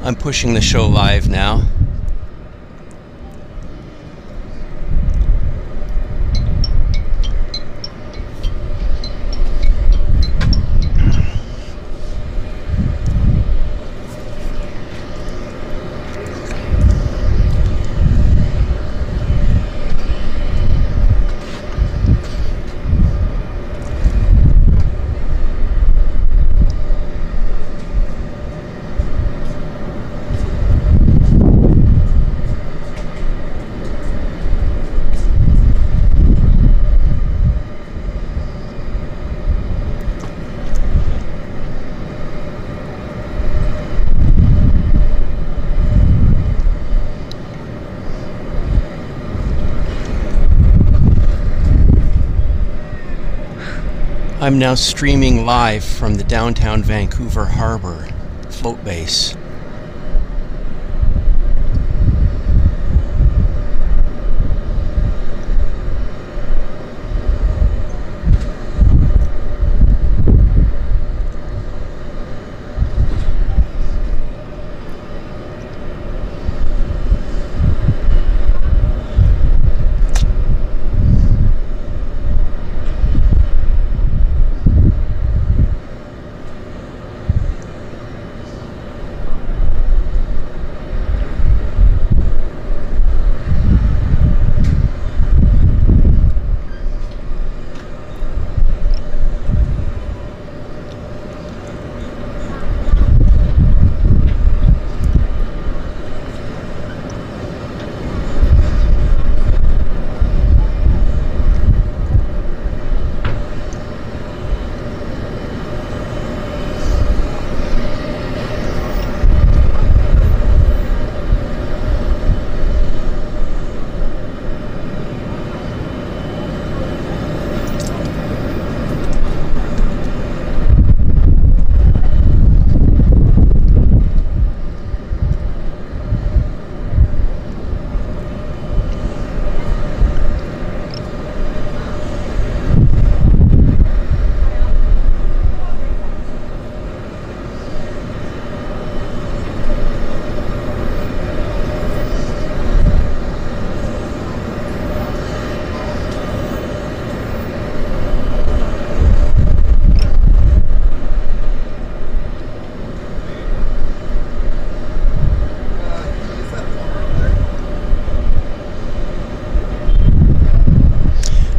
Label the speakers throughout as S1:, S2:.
S1: I'm pushing the show live now. I'm now streaming live from the downtown Vancouver Harbour float base.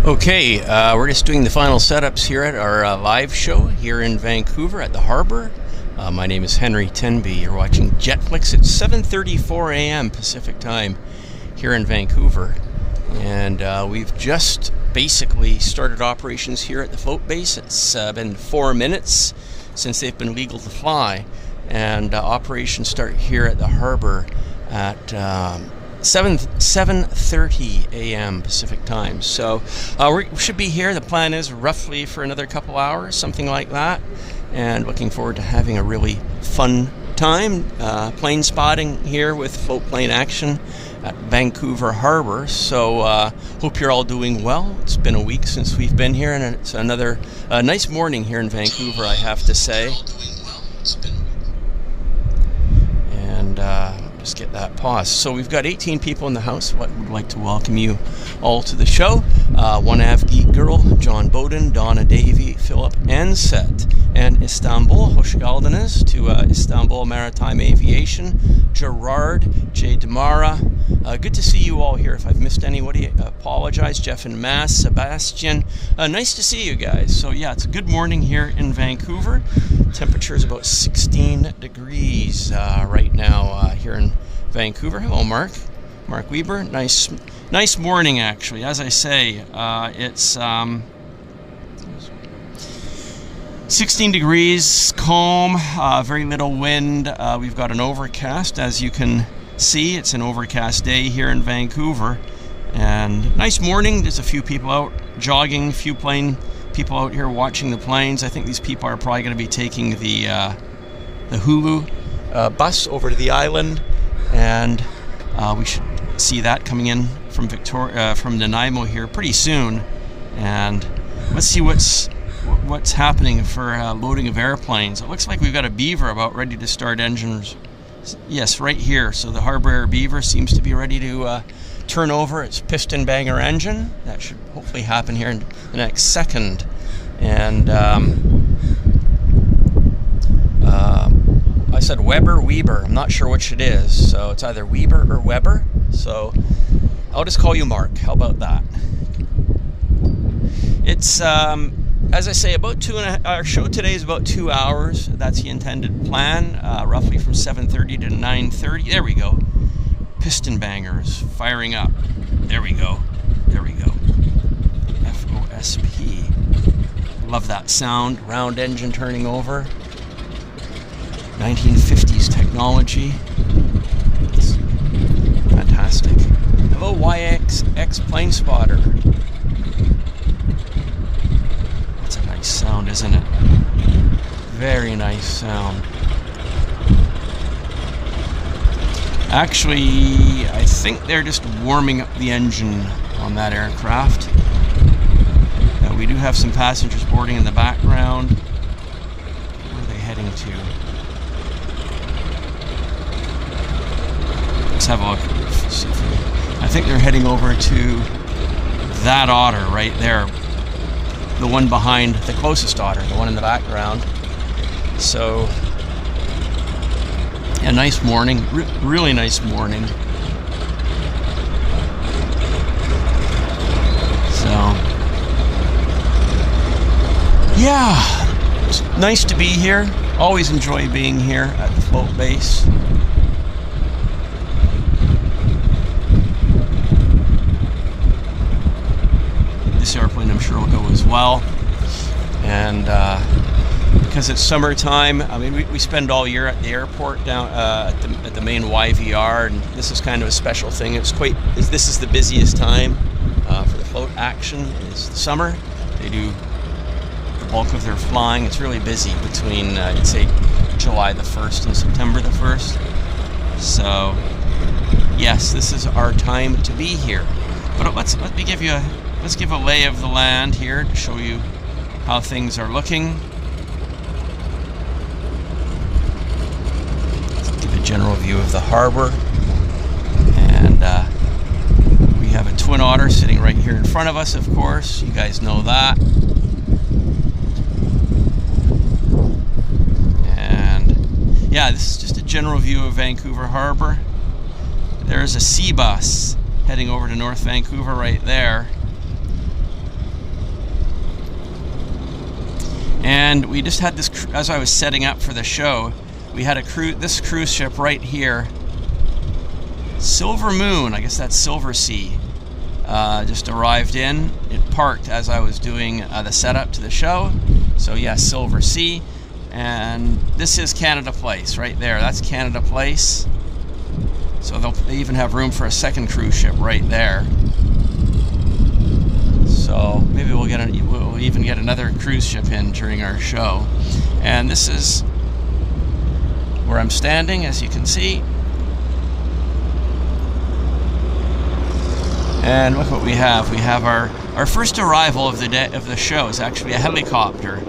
S1: Okay, we're just doing the final setups here at our live show here in Vancouver at the Harbour. My name is Henry Tenby. You're watching JetFlix at 7:34 a.m. Pacific time here in Vancouver. And we've just basically started operations here at the float base. It's been 4 minutes since they've been legal to fly. And operations start here at the Harbour at 7:30 a.m. Pacific time. So we should be here. The plan is roughly for another couple hours, something like that. And looking forward to having a really fun time. Plane spotting here with float plane action at Vancouver Harbour. So hope you're all doing well. It's been a week since we've been here, and it's another nice morning here in Vancouver, I have to say. And just get that pause. So we've got 18 people in the house. Would like to welcome you all to the show. One Av Geek Girl, John Bowden, Donna Davey, Philip Ansett, and Istanbul, hoş geldiniz to Istanbul Maritime Aviation, Gerard, Jay Demara. Good to see you all here. If I've missed anybody, apologize. Jeff and Mass, Sebastian. Nice to see you guys. So yeah, it's a good morning here in Vancouver. Temperature is about 16 degrees right now here in Vancouver. Hello, Mark. Mark Weber. Nice morning, actually. As I say, it's 16 degrees, calm, very little wind. We've got an overcast, as you can see. It's an overcast day here in Vancouver. And nice morning. There's a few people out jogging, a few people out here watching the planes. I think these people are probably going to be taking the Hulu bus over to the island, and we should see that coming in from from Nanaimo here pretty soon. And let's see what's happening for loading of airplanes. It looks like we've got a Beaver about ready to start engines Yes, right here. So the Harbour Air Beaver seems to be ready to turn over its piston banger engine. That should hopefully happen here in the next second. And I said Weber. I'm not sure which it is. So it's either Weber or Weber. So I'll just call you Mark. How about that? It's, as I say, our show today is about 2 hours. That's the intended plan, roughly from 7:30 to 9:30. There we go. Piston bangers firing up. There we go. There we go. FOSP. Love that sound. Round engine turning over. 1950s technology. It's fantastic. Hello, YXX plane spotter. That's a nice sound, isn't it? Very nice sound. Actually, I think they're just warming up the engine on that aircraft. We do have some passengers boarding in the background. Where are they heading to? Let's have a look. I think they're heading over to that Otter right there. The one behind the closest Otter, the one in the background. So, a nice morning, really nice morning. So, yeah, it's nice to be here. Always enjoy being here at the float base. This airplane I'm sure will go as well. And because it's summertime, I mean, we spend all year at the airport down at the main YVR, and this is kind of a special thing. This is the busiest time for the float action. It's the summer. They do the bulk of their flying. It's really busy between I'd say July the 1st and September the 1st. So yes, this is our time to be here. But let's give a lay of the land here to show you how things are looking. Let's give a general view of the harbor. And we have a Twin Otter sitting right here in front of us, of course. You guys know that. And yeah, this is just a general view of Vancouver Harbor. There's a sea bus heading over to North Vancouver right there. And we just had this, as I was setting up for the show, we had this cruise ship right here. Silver Moon, I guess that's Silver Sea, just arrived in. It parked as I was doing the setup to the show. So yes, Silver Sea. And this is Canada Place right there. That's Canada Place. So they even have room for a second cruise ship right there. So maybe we'll even get another cruise ship in during our show. And this is where I'm standing, as you can see. And look what we have. We have our first arrival of the show is actually a helicopter.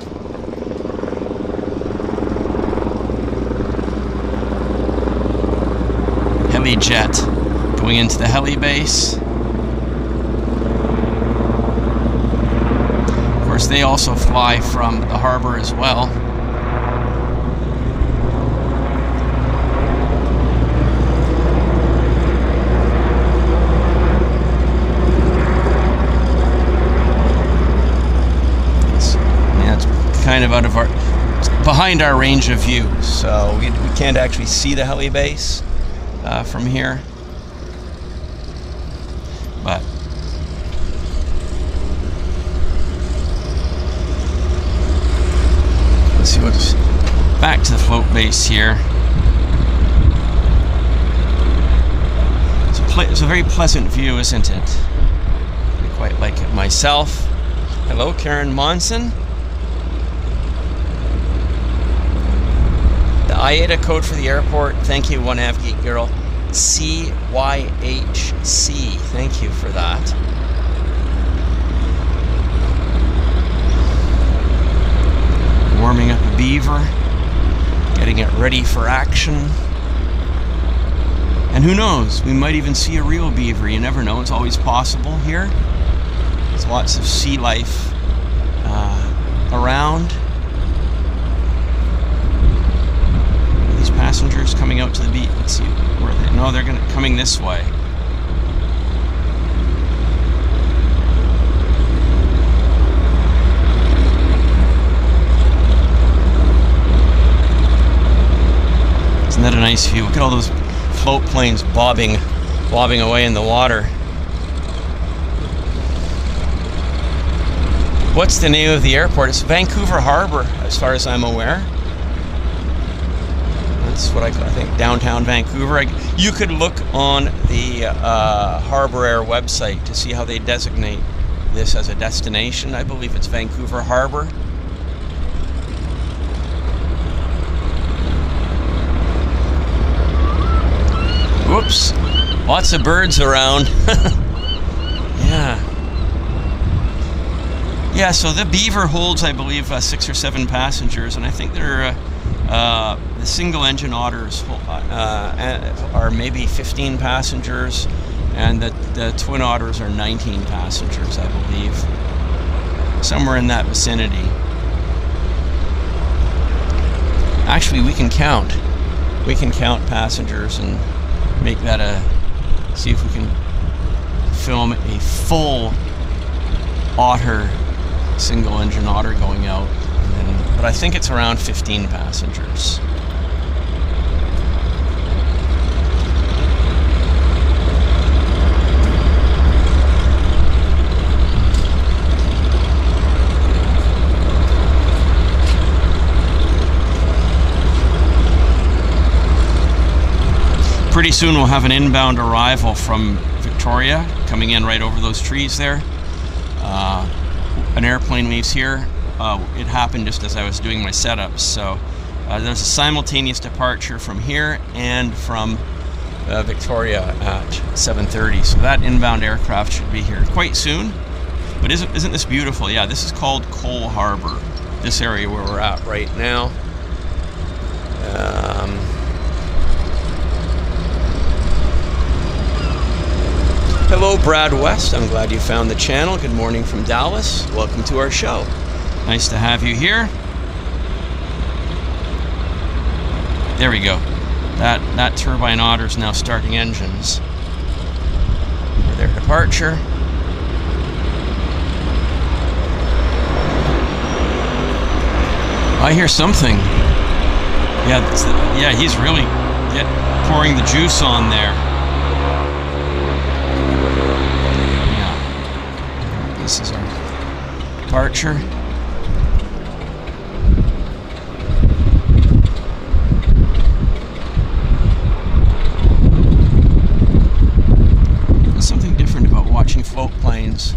S1: Heli jet going into the heli base. Of course, they also fly from the harbor as well. It's kind of out of behind our range of view, so we can't actually see the heli base from here. But let's see what's back to the float base here. It's a very pleasant view, isn't it? I quite like it myself. Hello, Karen Monson. The IATA code for the airport, thank you, One Half Geek Girl, CYHC. Thank you for that. Warming up a Beaver, getting it ready for action. And who knows, we might even see a real beaver. You never know, it's always possible here. There's lots of sea life around. These passengers coming out to the beach. Let's see where they. No, they're coming this way. Isn't that a nice view? Look at all those float planes bobbing away in the water. What's the name of the airport? It's Vancouver Harbour, as far as I'm aware. That's what I think, downtown Vancouver. You could look on the Harbour Air website to see how they designate this as a destination. I believe it's Vancouver Harbour. Whoops, lots of birds around. Yeah, so the Beaver holds, I believe, 6 or 7 passengers, and I think they're the single-engine Otters are maybe 15 passengers, and the Twin Otters are 19 passengers, I believe, somewhere in that vicinity. Actually, we can count passengers and make that see if we can film a full Otter, single-engine Otter going out, but I think it's around 15 passengers. Pretty soon we'll have an inbound arrival from Victoria coming in right over those trees there. An airplane leaves here. It happened just as I was doing my setups, so there's a simultaneous departure from here and from Victoria at 7:30. So that inbound aircraft should be here quite soon. But isn't this beautiful? Yeah, this is called Cole Harbour, this area where we're at right now. Hello, Brad West. I'm glad you found the channel. Good morning from Dallas. Welcome to our show. Nice to have you here. There we go. That Turbine Otter is now starting engines for their departure. I hear something. Yeah, he's really pouring the juice on there. This is our departure. There's something different about watching float planes.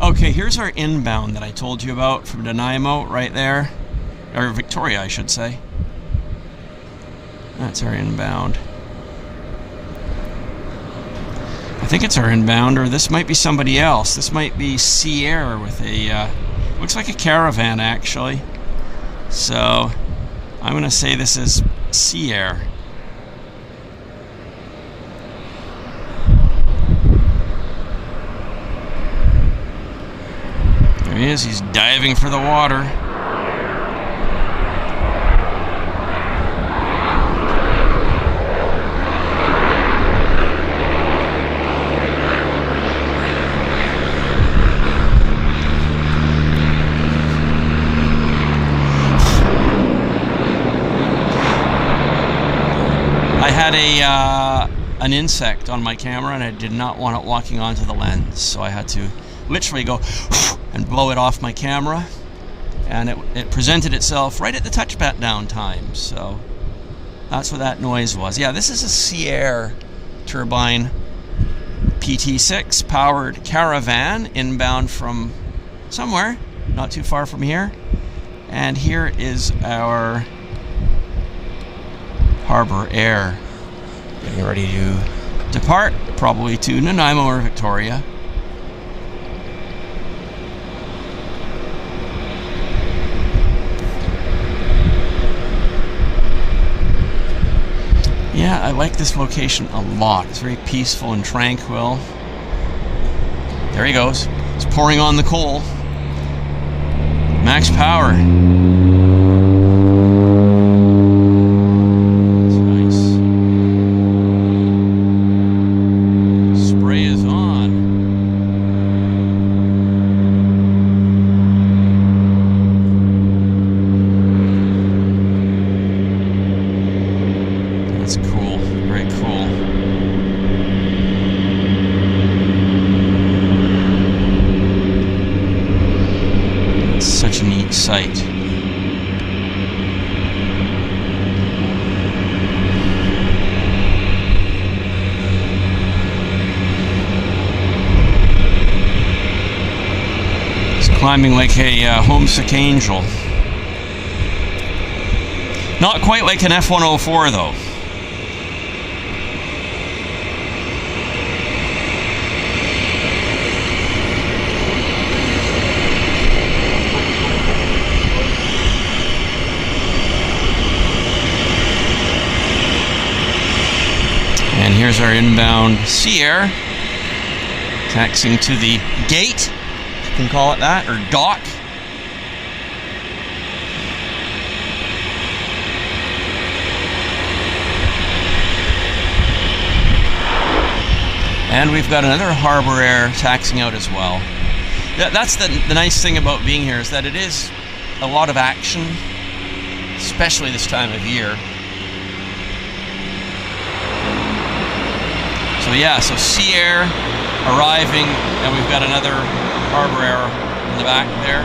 S1: Okay, here's our inbound that I told you about from Nanaimo, right there. Or Victoria, I should say. That's our inbound. I think it's our inbound, or this might be somebody else. This might be Sea Air with a, looks like a caravan actually. So I'm going to say this is Sea Air. There he is, he's diving for the water. I had an insect on my camera and I did not want it walking onto the lens, so I had to literally go and blow it off my camera, and it presented itself right at the touchdown time, so that's what that noise was. Yeah, this is a Sea Air Turbine PT6 powered caravan inbound from somewhere not too far from here, and here is our Harbour Air getting ready to depart, probably to Nanaimo or Victoria. Yeah, Yeah, I like this location a lot. It's very peaceful and tranquil. There he goes. It's pouring on the coal. Max power. That's nice. Spray is on. That's cool. Very cool. Such a neat sight. It's climbing like a homesick angel. Not quite like an F-104 though. And here's our inbound Sea Air, taxiing to the gate, if you can call it that, or dock. And we've got another Harbour Air taxiing out as well. That's the nice thing about being here, is that it is a lot of action, especially this time of year. So yeah, so Sea Air arriving, and we've got another Harbour Air in the back there.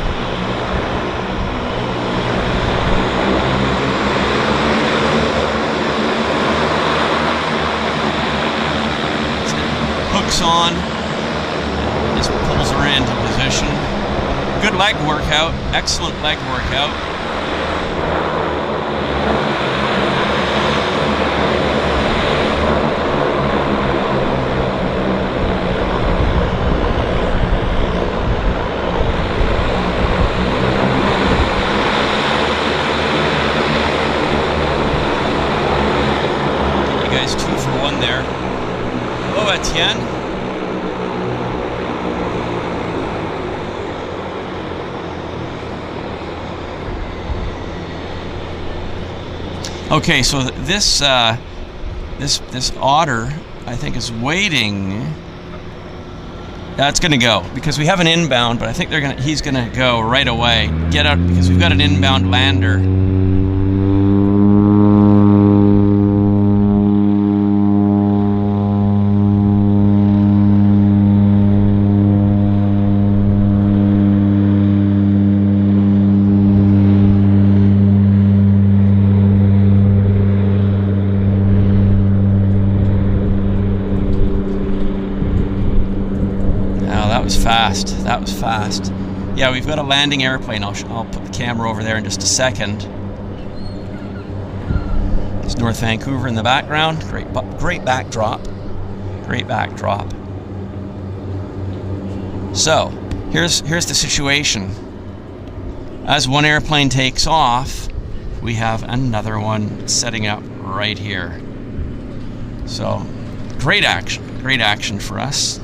S1: So hooks on, just pulls her into position. Good leg workout, excellent leg workout. There. Hello, Etienne. Okay, so this Otter, I think, is waiting. That's going to go because we have an inbound, but I think he's going to go right away. Get out because we've got an inbound lander. That was fast. Yeah, we've got a landing airplane. I'll put the camera over there in just a second. It's North Vancouver in the background. Great backdrop. Great backdrop. So, here's the situation. As one airplane takes off, we have another one setting up right here. So, great action for us.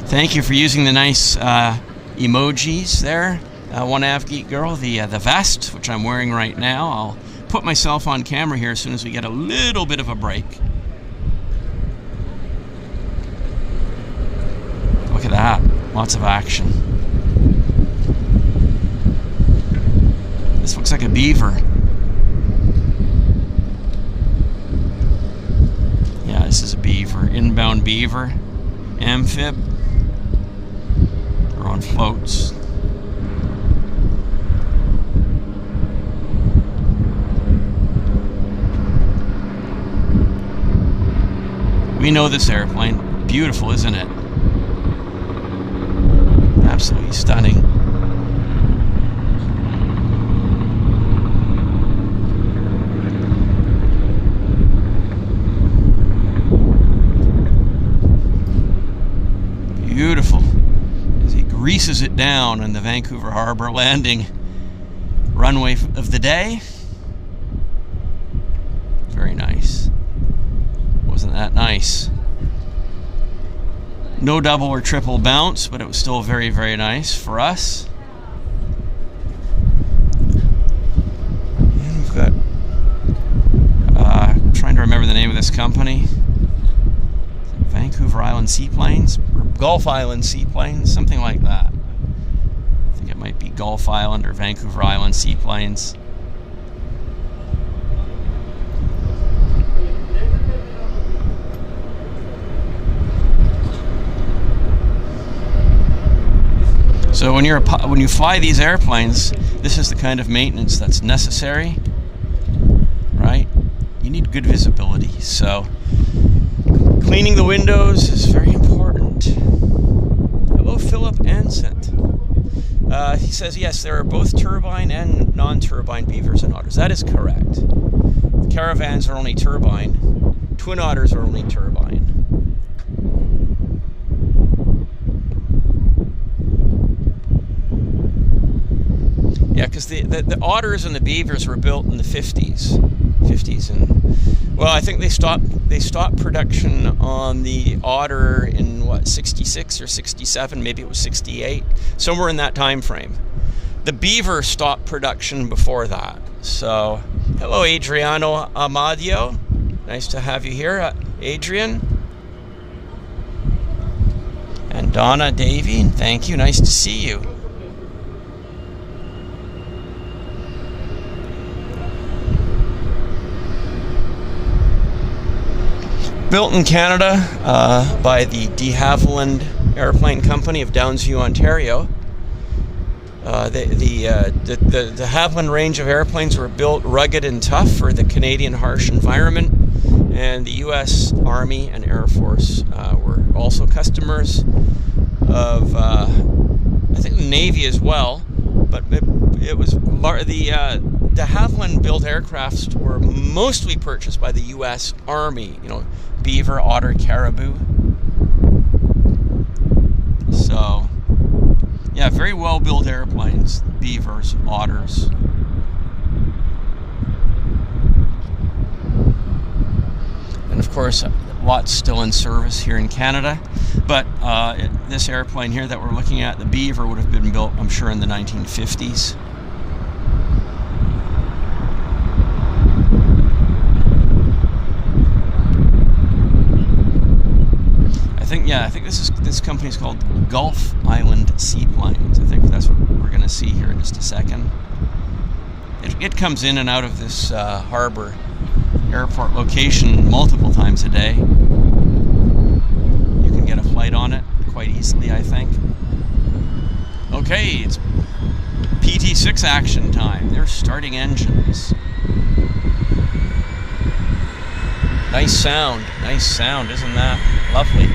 S1: Thank you for using the nice emojis there. One Av Geek Girl, the vest, which I'm wearing right now. I'll put myself on camera here as soon as we get a little bit of a break. Look at that. Lots of action. This looks like a beaver. Yeah, this is a beaver. Inbound beaver. Amphib. On floats. We know this airplane. Beautiful, isn't it? Absolutely stunning. Beautiful. Greases it down on the Vancouver Harbour landing runway of the day. Very nice. Wasn't that nice? No double or triple bounce, but it was still very, very nice for us. And we've got, trying to remember the name of this company. Vancouver Island Seaplanes? Or Gulf Island Seaplanes? Something like that. I think it might be Gulf Island or Vancouver Island Seaplanes. So when you fly these airplanes, this is the kind of maintenance that's necessary, right? You need good visibility, so cleaning the windows is very important. Hello, Philip Ansett. He says, yes, there are both turbine and non-turbine beavers and otters. That is correct. The caravans are only turbine. Twin otters are only turbine. Yeah, because the otters and the beavers were built in the 50s, and well, I think they stopped production on the Otter in what, 66 or 67, maybe it was 68, somewhere in that time frame. The beaver stopped production before that. So, hello, Adriano Amadio, nice to have you here, Adrian, and Donna Davey, thank you, nice to see you. Built in Canada by the de Havilland Airplane Company of Downsview, Ontario. The Havilland range of airplanes were built rugged and tough for the Canadian harsh environment, and the U.S. Army and Air Force were also customers of, I think, the Navy as well. But it was the Havilland built aircrafts were mostly purchased by the U.S. Army. You know, beaver, otter, caribou. So, yeah, very well built airplanes. Beavers, otters. And of course, lots still in service here in Canada. But this airplane here that we're looking at, the Beaver, would have been built, I'm sure, in the 1950s. I think this company's called Gulf Island Seaplanes. I think that's what we're going to see here in just a second. It comes in and out of this harbor airport location multiple times a day. You can get a flight on it quite easily, I think. Okay, it's PT6 action time. They're starting engines. Nice sound, isn't that lovely?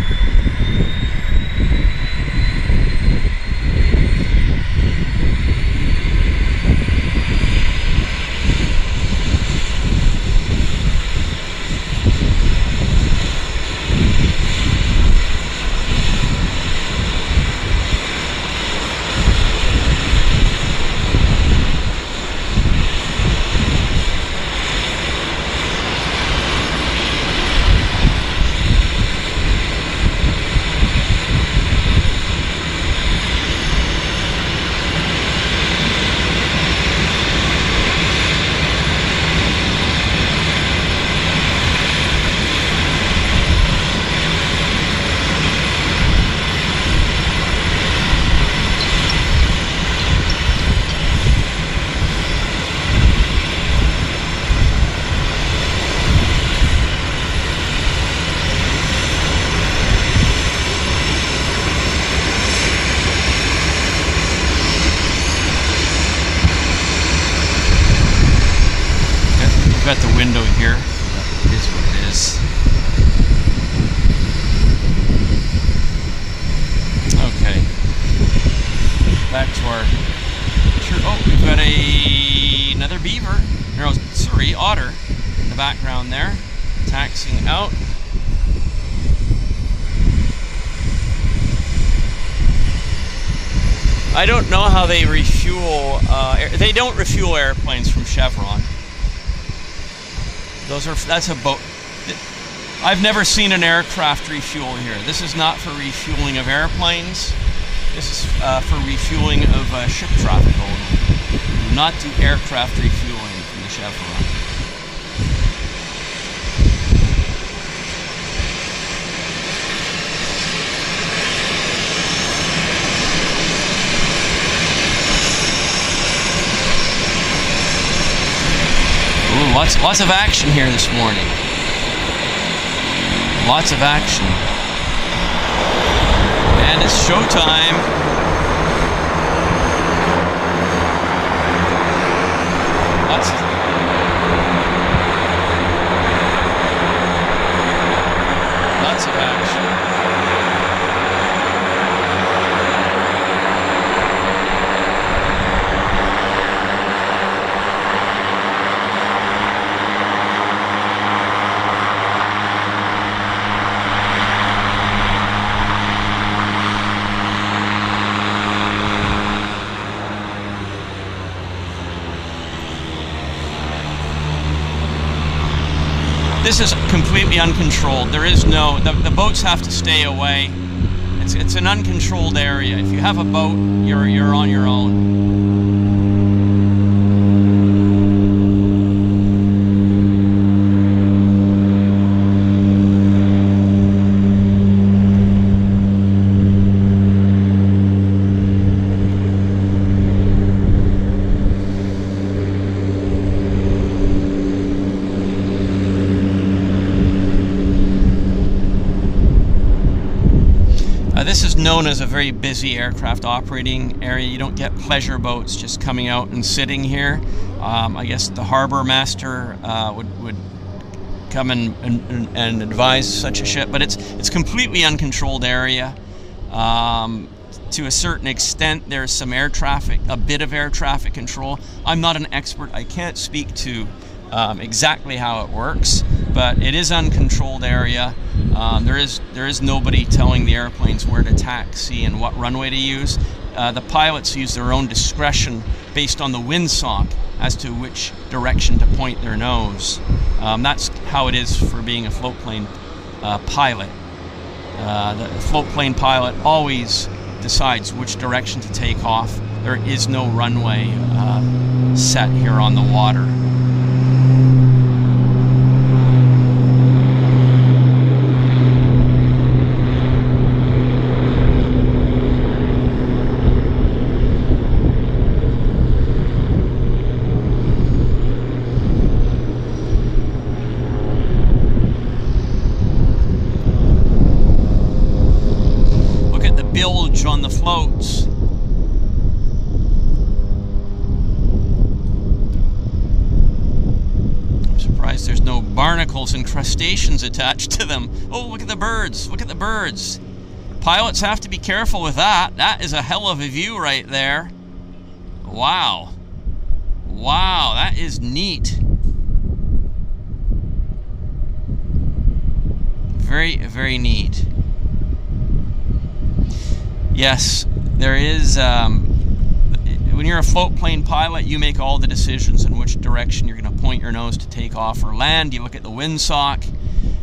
S1: Got the window here. It is what it is. Okay. Back to our picture. Oh, we've got another beaver. No, sorry, otter in the background there, taxiing out. I don't know how they refuel. They don't refuel airplanes from Chevron. That's a boat. I've never seen an aircraft refuel here. This is not for refueling of airplanes. This is for refueling of ship traffic only. Do not do aircraft refueling from the Chevron. Ooh, lots of action here this morning. Lots of action. And it's showtime. Lots of action. This is completely uncontrolled. There is no, the boats have to stay away. It's an uncontrolled area. If you have a boat, you're on your own. This is known as a very busy aircraft operating area. You don't get pleasure boats just coming out and sitting here. I guess the harbor master would come and advise such a ship, but it's completely uncontrolled area. To a certain extent, there's some air traffic, a bit of air traffic control. I'm not an expert. I can't speak to exactly how it works, but it is uncontrolled area. There is nobody telling the airplanes where to taxi and what runway to use. The pilots use their own discretion based on the windsock as to which direction to point their nose. That's how it is for being a floatplane pilot. The floatplane pilot always decides which direction to take off. There is no runway set here on the water. Bilge on the floats. I'm surprised there's no barnacles and crustaceans attached to them. Oh, look at the birds. Look at the birds. Pilots have to be careful with that. That is a hell of a view right there. Wow. Wow, that is neat. Very, very neat. Yes, there is, when you're a floatplane pilot, you make all the decisions in which direction you're going to point your nose to take off or land. You look at the windsock,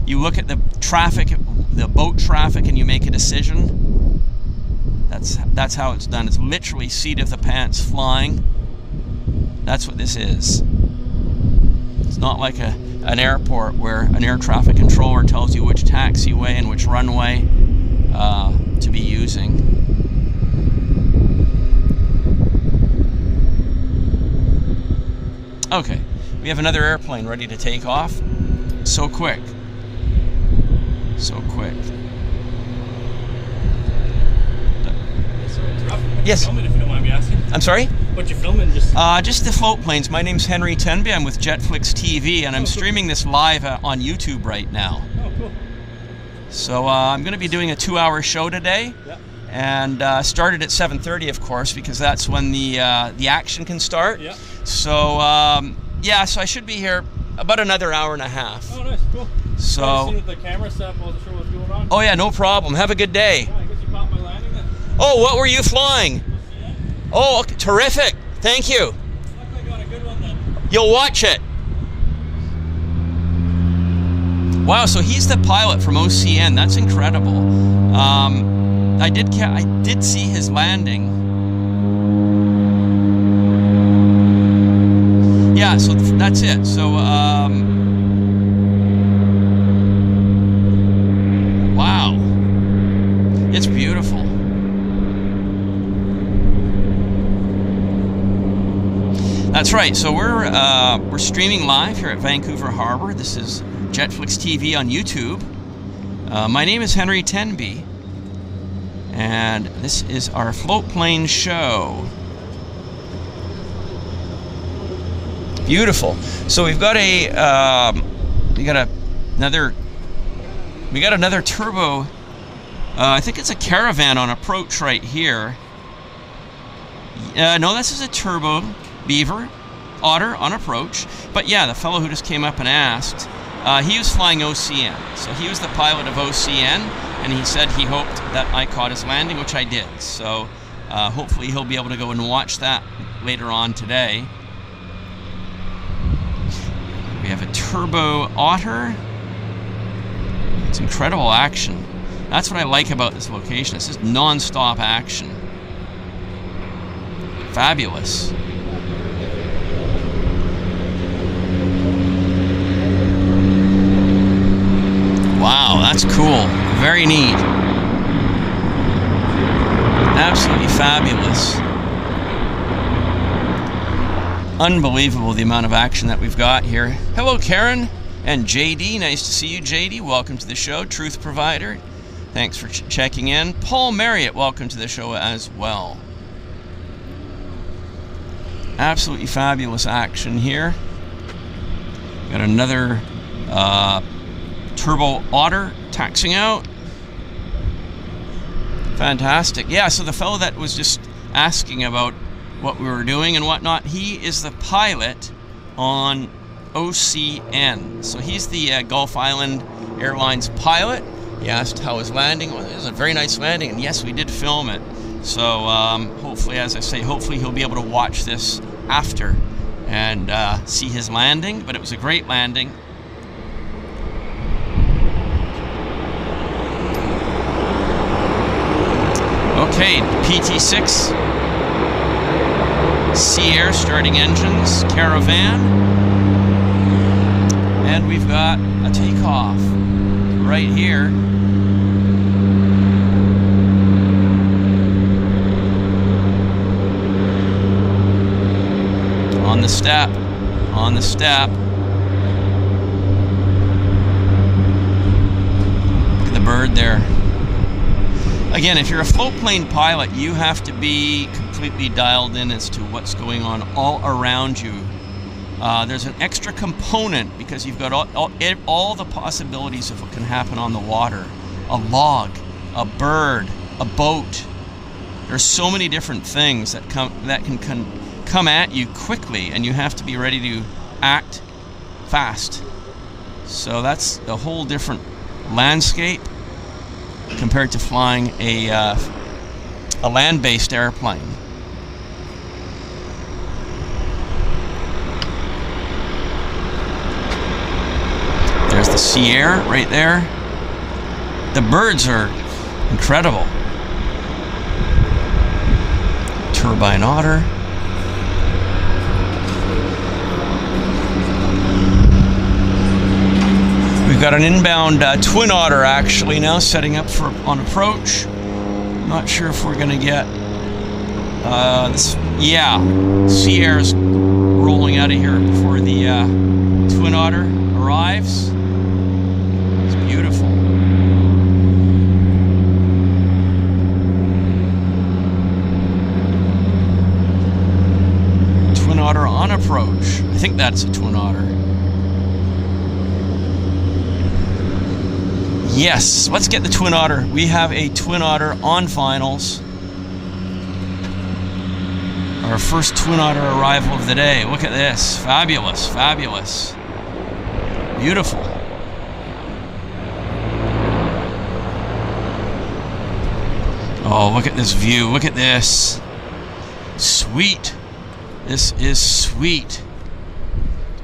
S1: you look at the traffic, the boat traffic, and you make a decision. That's how it's done. It's literally seat of the pants flying. That's what this is. It's not like an airport where an air traffic controller tells you which taxiway and which runway to be using. Okay, we have another airplane ready to take off. So quick. So quick. Yes.
S2: Filming, if you don't mind me asking.
S1: I'm sorry?
S2: What you filming?
S1: Just the float planes. My name's Henry Tenby. I'm with JetFlix TV, and I'm streaming this live on YouTube right now.
S2: Oh, cool.
S1: So I'm going to be doing a 2-hour show today.
S2: Yep.
S1: And started at 7:30, of course, because that's when the action can start.
S2: Yeah.
S1: So yeah, so I should be here about another hour and a half.
S2: Oh, nice, cool.
S1: So.
S2: I seen the camera set. Wasn't sure what's going on.
S1: Oh yeah, no problem. Have a good day.
S2: Oh, I guess you caught my landing then.
S1: Oh, what were you flying? Oh, okay, terrific. Thank you.
S2: Looks like I got a good one then.
S1: You'll watch it. Wow, so he's the pilot from OCN. That's incredible. I did see his landing. Yeah, so that's it. So wow, it's beautiful. That's right. So we're streaming live here at Vancouver Harbour. This is JetFlix TV on YouTube. My name is Henry Tenby, and this is our float plane show. Beautiful. So we've got another turbo. I think it's a Caravan on approach right here. No, this is a turbo Beaver, Otter on approach. But yeah, the fellow who just came up and asked, he was flying OCN. So he was the pilot of OCN, and he said he hoped that I caught his landing, which I did. So hopefully he'll be able to go and watch that later on today. We have a turbo Otter. It's incredible action. That's what I like about this location. It's just non-stop action. Fabulous. Wow, that's cool. Very neat. Absolutely fabulous. Unbelievable the amount of action that we've got here. Hello, Karen and JD. Nice to see you, JD. Welcome to the show. Truth Provider. Thanks for checking in. Paul Marriott, welcome to the show as well. Absolutely fabulous action here. Got another turbo Otter taxiing out. Fantastic. Yeah, so the fellow that was just asking about what we were doing and whatnot, he is the pilot on OCN. So he's the Gulf Island Airlines pilot. He asked how his landing was. It was a very nice landing, and yes, we did film it. So hopefully, as I say, hopefully he'll be able to watch this after and see his landing. But it was a great landing. Okay, PT6, Sea Air starting engines, Caravan, and we've got a takeoff right here. On the step, on the step. Look at the bird there. Again, if you're a float plane pilot, you have to be completely dialed in as to what's going on all around you. There's an extra component because you've got all the possibilities of what can happen on the water. A log, a bird, a boat. There's so many different things that can come at you quickly, and you have to be ready to act fast. So that's a whole different landscape compared to flying a land-based airplane. There's the Sea Air right there. The birds are incredible. Turbine Otter. We've got an inbound Twin Otter actually now setting up on approach. Not sure if we're going to get this. Yeah, Sea Air is rolling out of here before the Twin Otter arrives. It's beautiful. Twin Otter on approach. I think that's a Twin Otter. Yes, let's get the Twin Otter. We have a Twin Otter on finals. Our first Twin Otter arrival of the day. Look at this. Fabulous, fabulous. Beautiful. Oh, look at this view. Look at this. Sweet. This is sweet.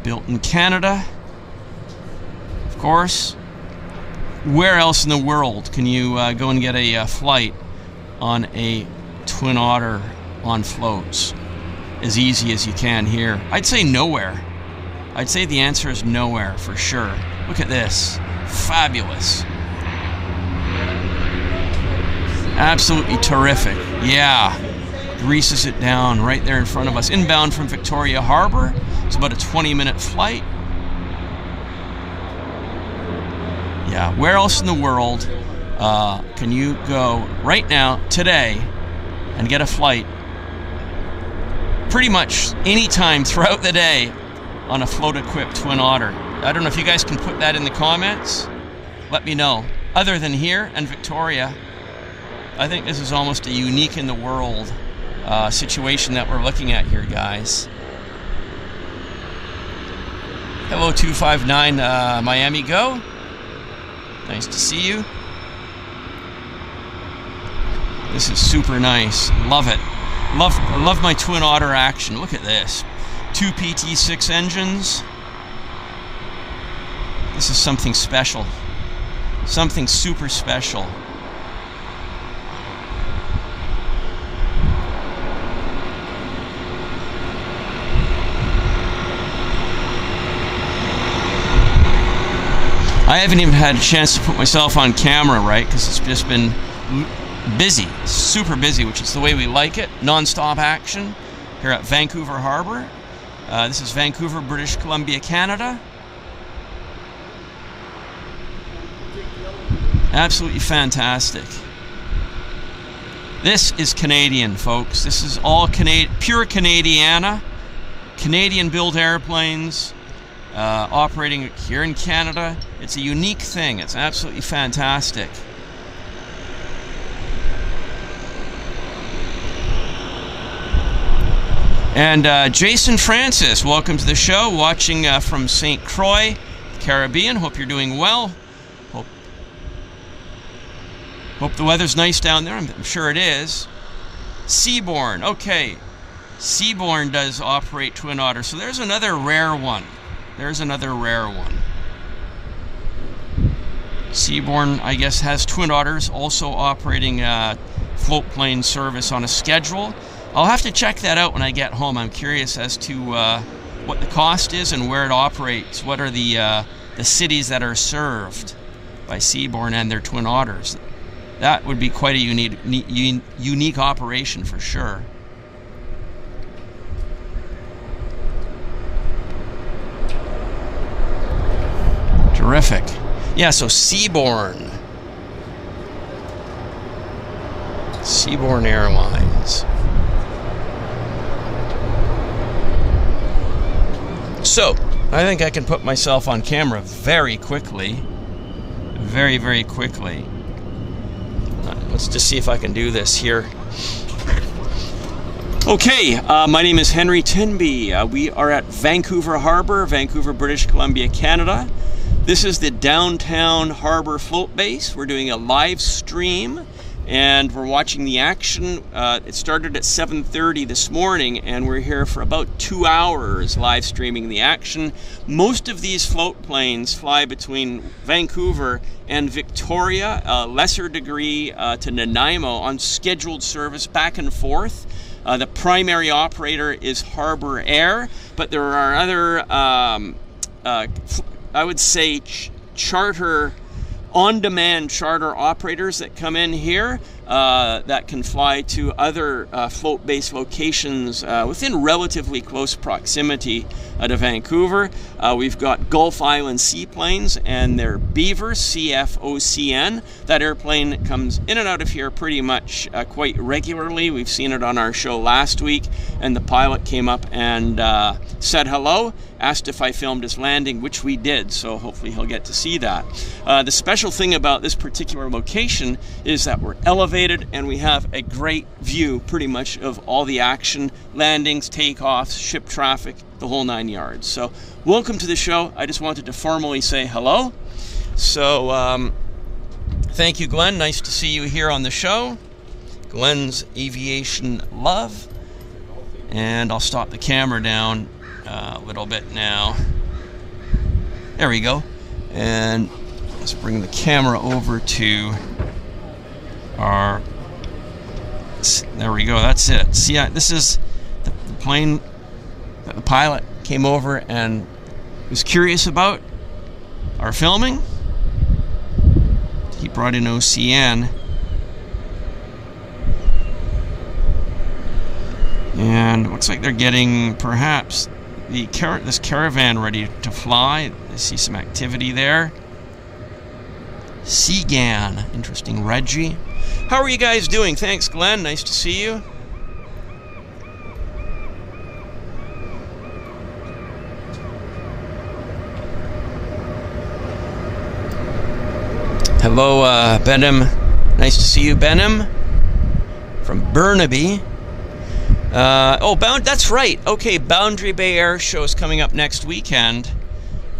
S1: Built in Canada, of course. where else in the world can you go and get a flight on a Twin Otter on floats as easy as you can here? I'd say nowhere. I'd say the answer is nowhere for sure. Look at this. Fabulous. Absolutely terrific. Yeah. Greases it down right there in front of us. Inbound from Victoria Harbour. It's about a 20-minute flight. Yeah, where else in the world can you go right now, today, and get a flight pretty much any time throughout the day on a float-equipped Twin Otter? I don't know if you guys can put that in the comments. Let me know. Other than here and Victoria, I think this is almost a unique in the world situation that we're looking at here, guys. Hello, 259 Miami Go. Nice to see you. This is super nice. Love it. Love my Twin Otter action. Look at this. 2 PT6 engines. This is something special. Something super special. I haven't even had a chance to put myself on camera, right? Because it's just been busy, super busy, which is the way we like it. Non-stop action here at Vancouver Harbour. This is Vancouver, British Columbia, Canada. Absolutely fantastic. This is Canadian, folks. This is all pure Canadiana. Canadian-built airplanes. Operating here in Canada. It's a unique thing. It's absolutely fantastic. And Jason Francis, welcome to the show. Watching from St. Croix, Caribbean. Hope you're doing well. Hope the weather's nice down there. I'm sure it is. Seabourn. Okay. Seabourn does operate Twin Otter. So there's another rare one. There's another rare one. Seabourn, I guess, has Twin Otters also operating float plane service on a schedule. I'll have to check that out when I get home. I'm curious as to what the cost is and where it operates. What are the cities that are served by Seabourn and their Twin Otters? That would be quite a unique operation for sure. Terrific. Yeah, so Seabourn Airlines. So, I think I can put myself on camera very quickly. Very, very quickly. Let's just see if I can do this here. Okay, my name is Henry Tenby. We are at Vancouver Harbour, Vancouver, British Columbia, Canada. This is the Downtown Harbour Float Base. We're doing a live stream and we're watching the action. It started at 7:30 this morning and we're here for about 2 hours live streaming the action. Most of these float planes fly between Vancouver and Victoria, a lesser degree to Nanaimo on scheduled service back and forth. The primary operator is Harbour Air, but there are other I would say on-demand charter operators that come in here that can fly to other float-based locations within relatively close proximity to Vancouver. We've got Gulf Island Seaplanes and their Beaver, CFOCN. That airplane comes in and out of here pretty much quite regularly. We've seen it on our show last week, and the pilot came up and said hello, asked if I filmed his landing, which we did, so hopefully he'll get to see that. The special thing about this particular location is that we're elevated and we have a great view pretty much of all the action, landings, takeoffs, ship traffic, the whole 9 yards. So welcome to the show. I just wanted to formally say hello. So thank you, Glenn. Nice to see you here on the show. Glenn's Aviation Love. And I'll stop the camera down a little bit now. There we go. And Let's bring the camera over to our... There we go, that's it. See, this is the plane that the pilot came over and was curious about our filming. He brought in OCN. And it looks like they're getting perhaps this caravan ready to fly. I see some activity there. Seagan, interesting. Reggie. How are you guys doing? Thanks, Glenn. Nice to see you. Hello, Benham. Nice to see you, Benham. From Burnaby. That's right. Okay, Boundary Bay Air Show is coming up next weekend.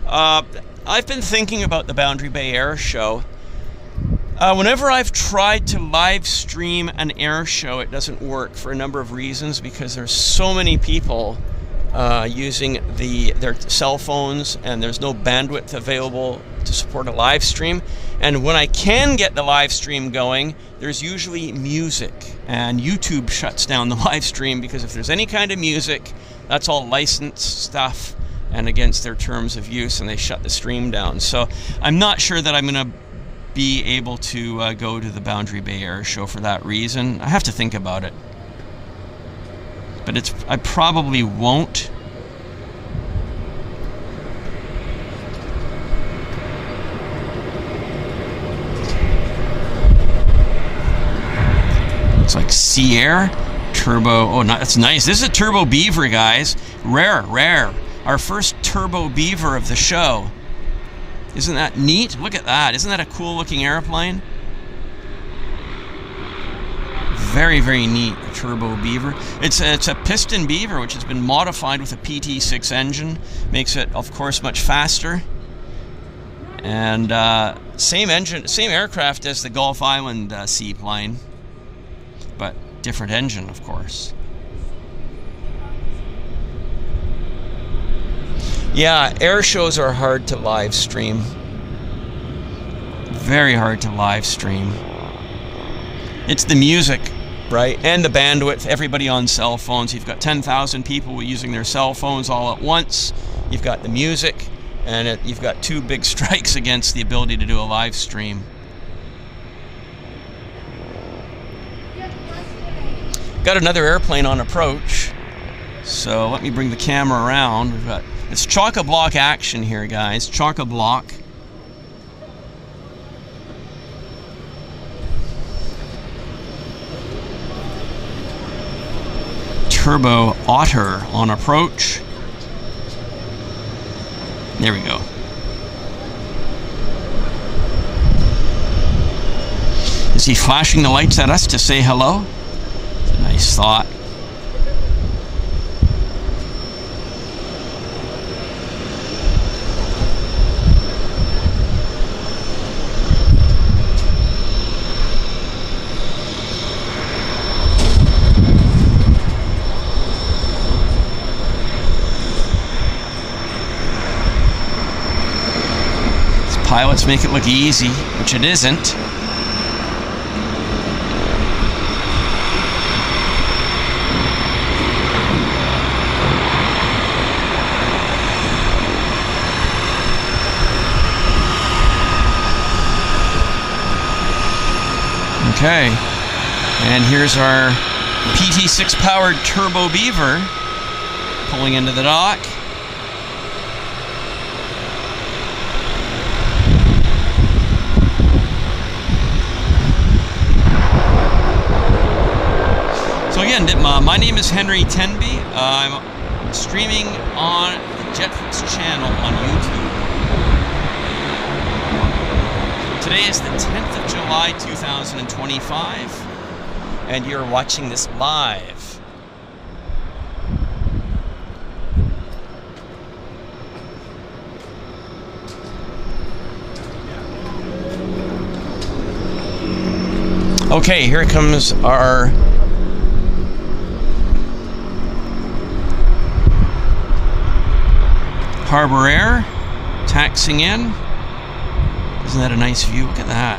S1: I've been thinking about the Boundary Bay Air Show. Whenever I've tried to live stream an air show, it doesn't work for a number of reasons, because there's so many people using their cell phones, and there's no bandwidth available to support a live stream. And when I can get the live stream going, there's usually music, and YouTube shuts down the live stream, because if there's any kind of music, that's all licensed stuff and against their terms of use, and they shut the stream down. So I'm not sure that I'm going to be able to go to the Boundary Bay Air Show for that reason. I have to think about it. But I probably won't. It's like Sea Air, Turbo. Oh, that's nice. This is a Turbo Beaver, guys. Rare. Our first Turbo Beaver of the show. Isn't that neat? Look at that. Isn't that a cool looking airplane? Very, very neat, Turbo Beaver. It's a piston Beaver, which has been modified with a PT6 engine. Makes it, of course, much faster. And same engine, same aircraft as the Gulf Island seaplane, but different engine, of course. Yeah, air shows are hard to live stream. Very hard to live stream. It's the music, right? And the bandwidth. Everybody on cell phones. You've got 10,000 people using their cell phones all at once. You've got the music, and you've got two big strikes against the ability to do a live stream. Got another airplane on approach. So let me bring the camera around. It's chock-a-block action here, guys. Chock-a-block. Turbo Otter on approach. There we go. Is he flashing the lights at us to say hello? It's a nice thought. Pilots make it look easy, which it isn't. Okay, and here's our PT6 powered Turbo Beaver pulling into the dock. So again, my name is Henry Tenby. I'm streaming on the JetFlix channel on YouTube. Today is the 10th of July 2025, and you're watching this live. Okay, here comes our Harbour Air taxiing in. Isn't that a nice view? Look at that.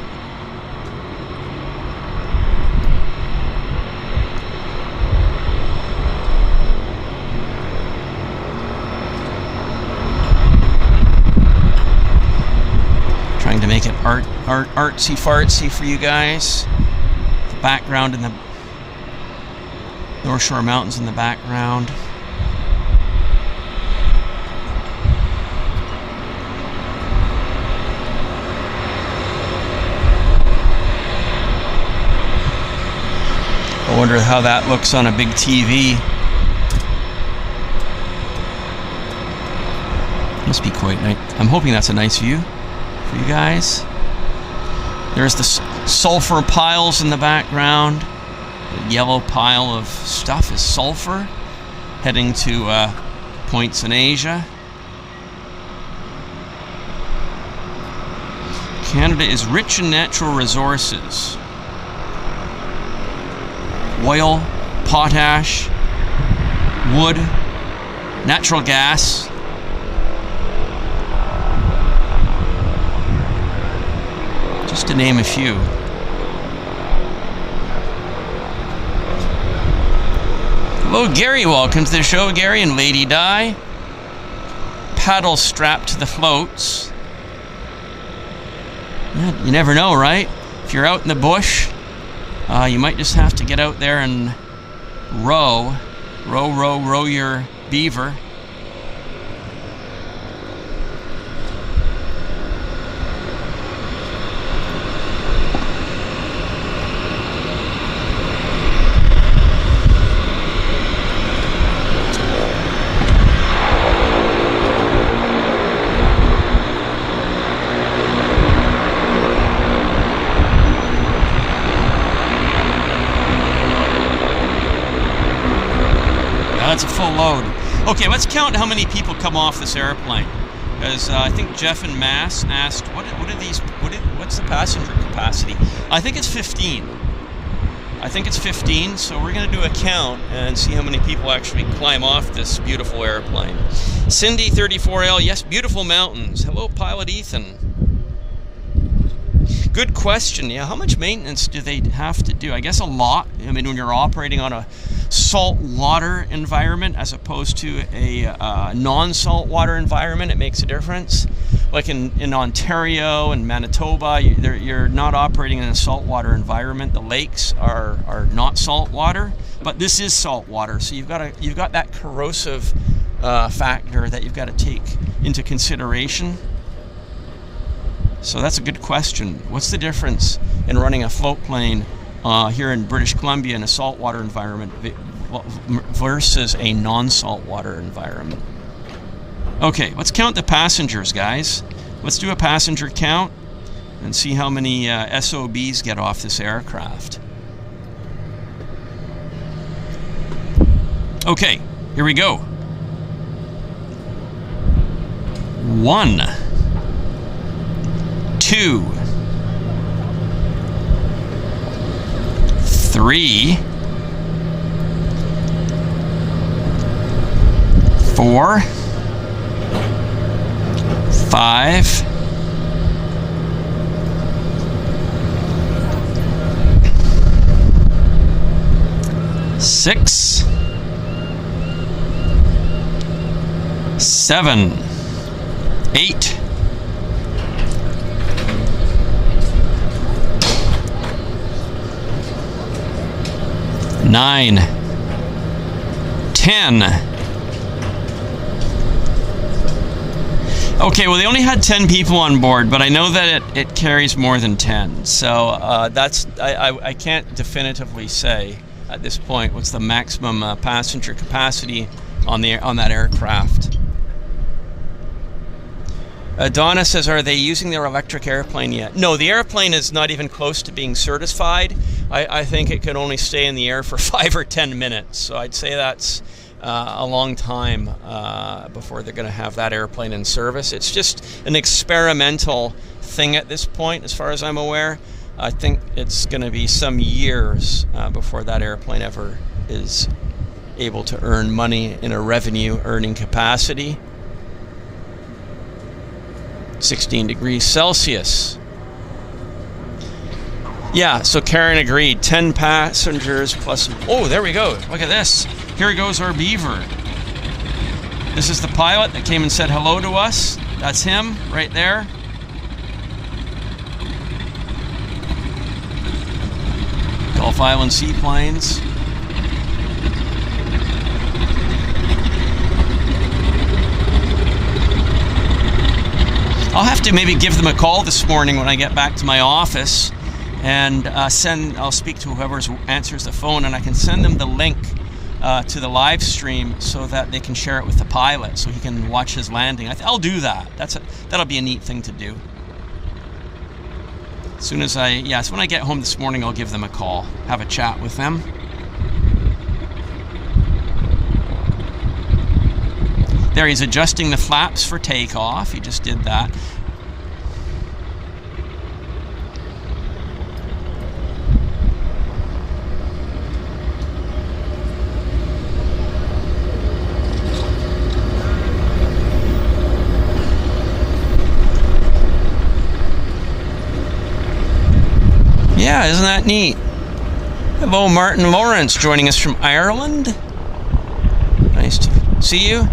S1: Trying to make it artsy fartsy for you guys. The background in the North Shore Mountains in the background. I wonder how that looks on a big TV. Must be quite nice. I'm hoping that's a nice view for you guys. There's the sulfur piles in the background. The yellow pile of stuff is sulfur heading to points in Asia. Canada is rich in natural resources. Oil, potash, wood, natural gas. Just to name a few. Hello, Gary. Welcome to the show, Gary and Lady Di. Paddle strapped to the floats. Yeah, you never know, right? If you're out in the bush, you might just have to get out there and row your beaver. That's a full load. Okay, let's count how many people come off this airplane. Because I think Jeff and Mass asked, what's the passenger capacity? I think it's 15. I think it's 15, so we're going to do a count and see how many people actually climb off this beautiful airplane. Cindy 34L, yes, beautiful mountains. Hello, Pilot Ethan. Good question. Yeah, how much maintenance do they have to do? I guess a lot. I mean, when you're operating on a salt water environment as opposed to a non-salt water environment, it makes a difference. Like in Ontario and Manitoba, you're not operating in a saltwater environment. The lakes are not salt water, but this is salt water. So you've got that corrosive factor that you've got to take into consideration. So that's a good question. What's the difference in running a float plane here in British Columbia in a saltwater environment versus a non-saltwater environment? Okay, let's count the passengers, guys. Let's do a passenger count and see how many SOBs get off this aircraft. Okay, here we go. 1, 2, 3, 4, 5, 6, 7, 8, 9, 10. Okay, well, they only had 10 people on board, but I know that it carries more than 10. So I can't definitively say at this point what's the maximum passenger capacity on that aircraft. Donna says, are they using their electric airplane yet? No, the airplane is not even close to being certified. I think it could only stay in the air for 5 or 10 minutes. So I'd say that's a long time before they're going to have that airplane in service. It's just an experimental thing at this point, as far as I'm aware. I think it's going to be some years before that airplane ever is able to earn money in a revenue earning capacity. 16 degrees Celsius. Yeah, so Karen agreed. 10 passengers plus... Oh, there we go. Look at this. Here goes our beaver. This is the pilot that came and said hello to us. That's him right there. Gulf Island Seaplanes. I'll have to maybe give them a call this morning when I get back to my office. And I'll speak to whoever answers the phone, and I can send them the link to the live stream so that they can share it with the pilot so he can watch his landing. I'll do that. That'll be a neat thing to do. As soon as so when I get home this morning, I'll give them a call, have a chat with them. There, he's adjusting the flaps for takeoff. He just did that. Yeah, isn't that neat? Hello, Martin Lawrence, joining us from Ireland. Nice to see you.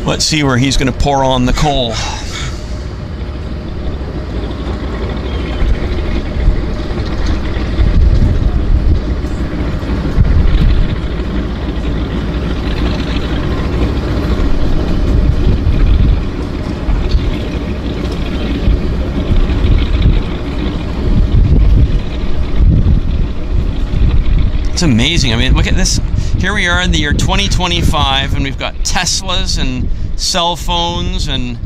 S1: Let's see where he's going to pour on the coal. It's amazing. I mean, look at this. Here we are in the year 2025, and we've got Teslas and cell phones and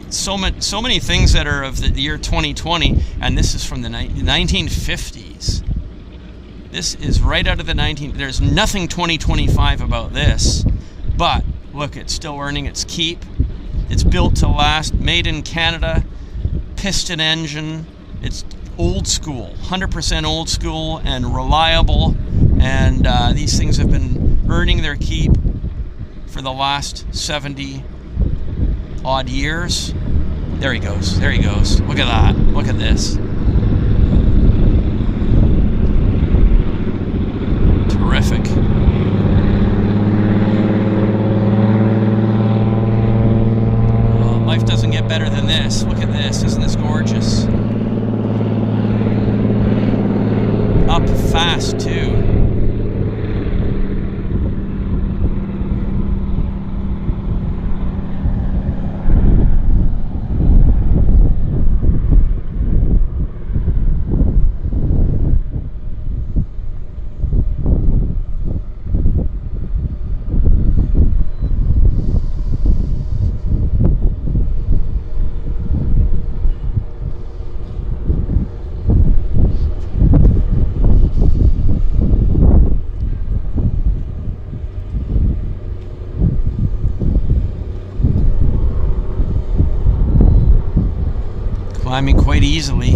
S1: so many things that are of the year 2020, and this is from the 1950s. This is right out of the There's nothing 2025 about this, but look, it's still earning its keep. It's built to last, made in Canada, piston engine. It's old school, 100% old school and reliable, and these things have been earning their keep for the last 70 odd years. There he goes. There he goes. Look at that. Look at this. Terrific. Oh, life doesn't get better than this. Look at this. Isn't this gorgeous? Up fast, too. Climbing quite easily.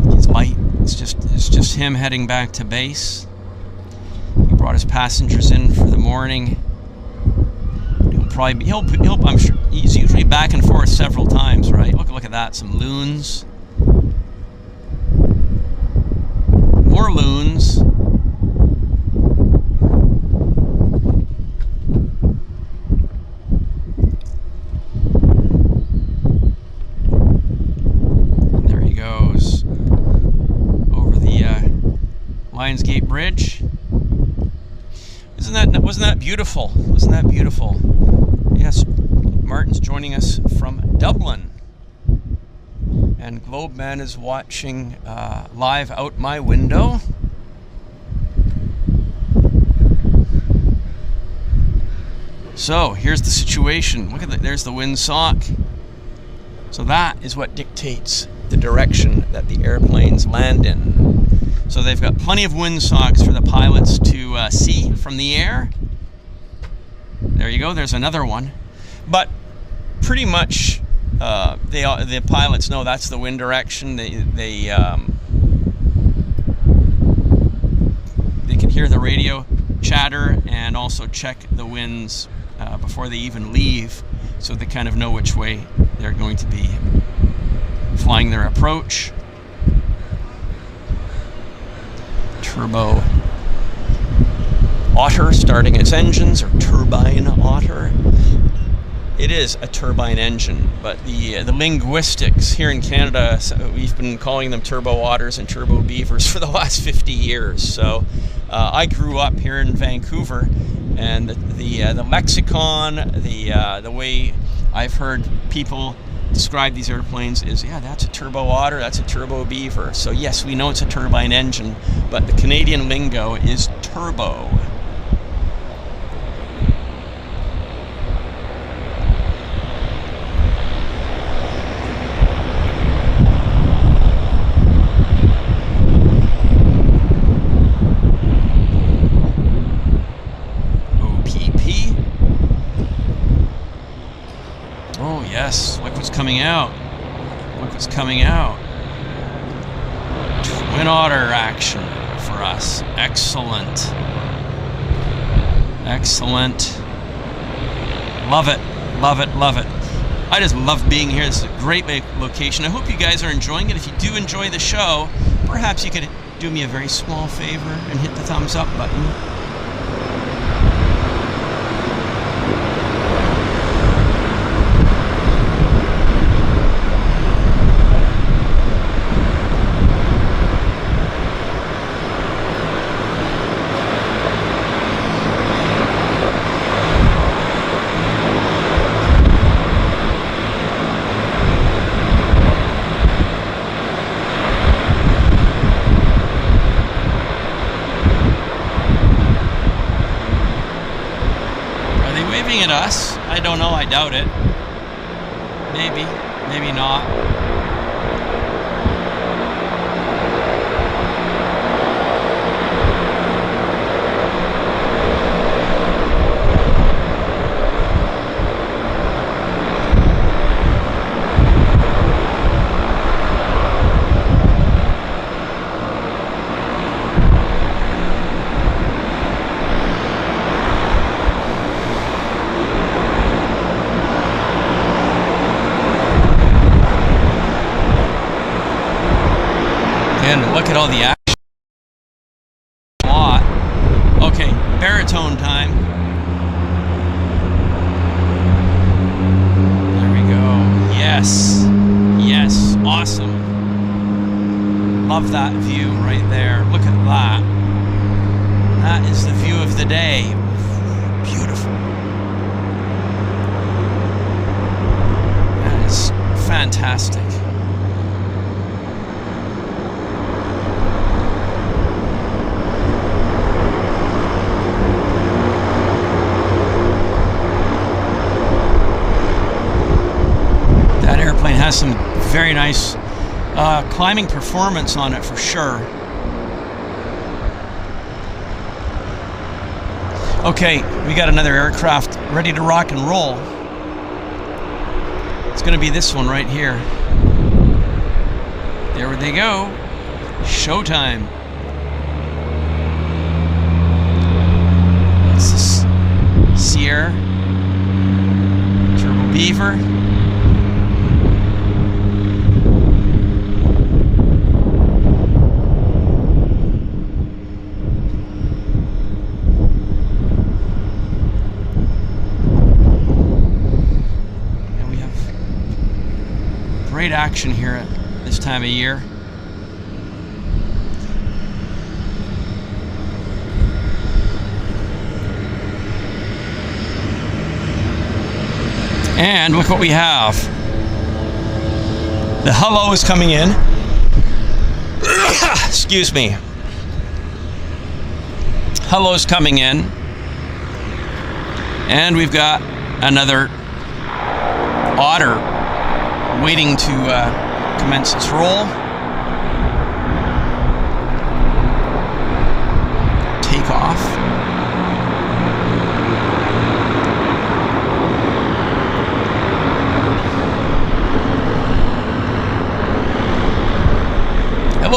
S1: It's light. It's just him heading back to base. He brought his passengers in for the morning. I'm sure he's usually back and forth several times, right? Look at that. Some loons. More loons. Lionsgate Bridge. Wasn't that beautiful? Wasn't that beautiful? Yes, Martin's joining us from Dublin, and Globeman is watching live out my window. So here's the situation. Look at there's the windsock. So that is what dictates the direction that the airplanes land in. So they've got plenty of windsogs for the pilots to see from the air. There you go. There's another one. But pretty much the pilots know that's the wind direction. They hear the radio chatter and also check the winds before they even leave, so they kind of know which way they're going to be flying their approach. Turbo Otter starting its engines, or Turbine Otter. It is a turbine engine, but the linguistics here in Canada, we've been calling them Turbo Otters and Turbo Beavers for the last 50 years. So I grew up here in Vancouver, and the lexicon, the way I've heard people describe these airplanes is, yeah, that's a Turbo Otter, that's a Turbo Beaver. So yes, we know it's a turbine engine, but the Canadian lingo is turbo. Yes, look what's coming out. Look what's coming out. Twin Otter action for us. Excellent. Excellent. Love it. Love it. Love it. I just love being here. This is a great location. I hope you guys are enjoying it. If you do enjoy the show, perhaps you could do me a very small favor and hit the thumbs up button. At us? I don't know, I doubt it. Maybe, maybe not. Look at all the action. A lot. Okay, baritone time. There we go. Yes. Yes. Awesome. Love that view right there. Look at that. That is the view of the day. Beautiful. That is fantastic. Has some very nice climbing performance on it for sure. Okay, we got another aircraft ready to rock and roll. It's going to be this one right here. There they go. Showtime. It's this Sierra Turbo Beaver. Great action here at this time of year. And look what we have. The hello is coming in. Excuse me. Hello's coming in. And we've got another Otter waiting to commence its roll. Take off.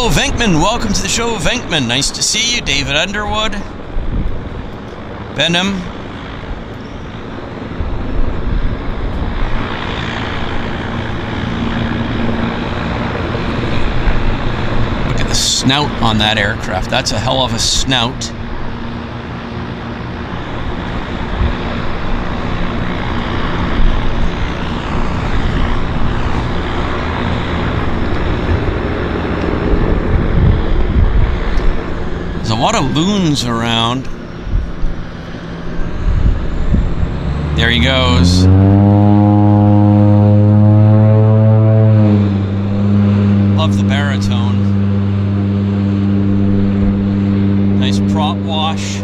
S1: Hello, Venkman. Welcome to the show, Venkman. Nice to see you. David Underwood. Benham. Look at the snout on that aircraft. That's a hell of a snout. There's a lot of loons around. There he goes. Love the baritone. Nice prop wash.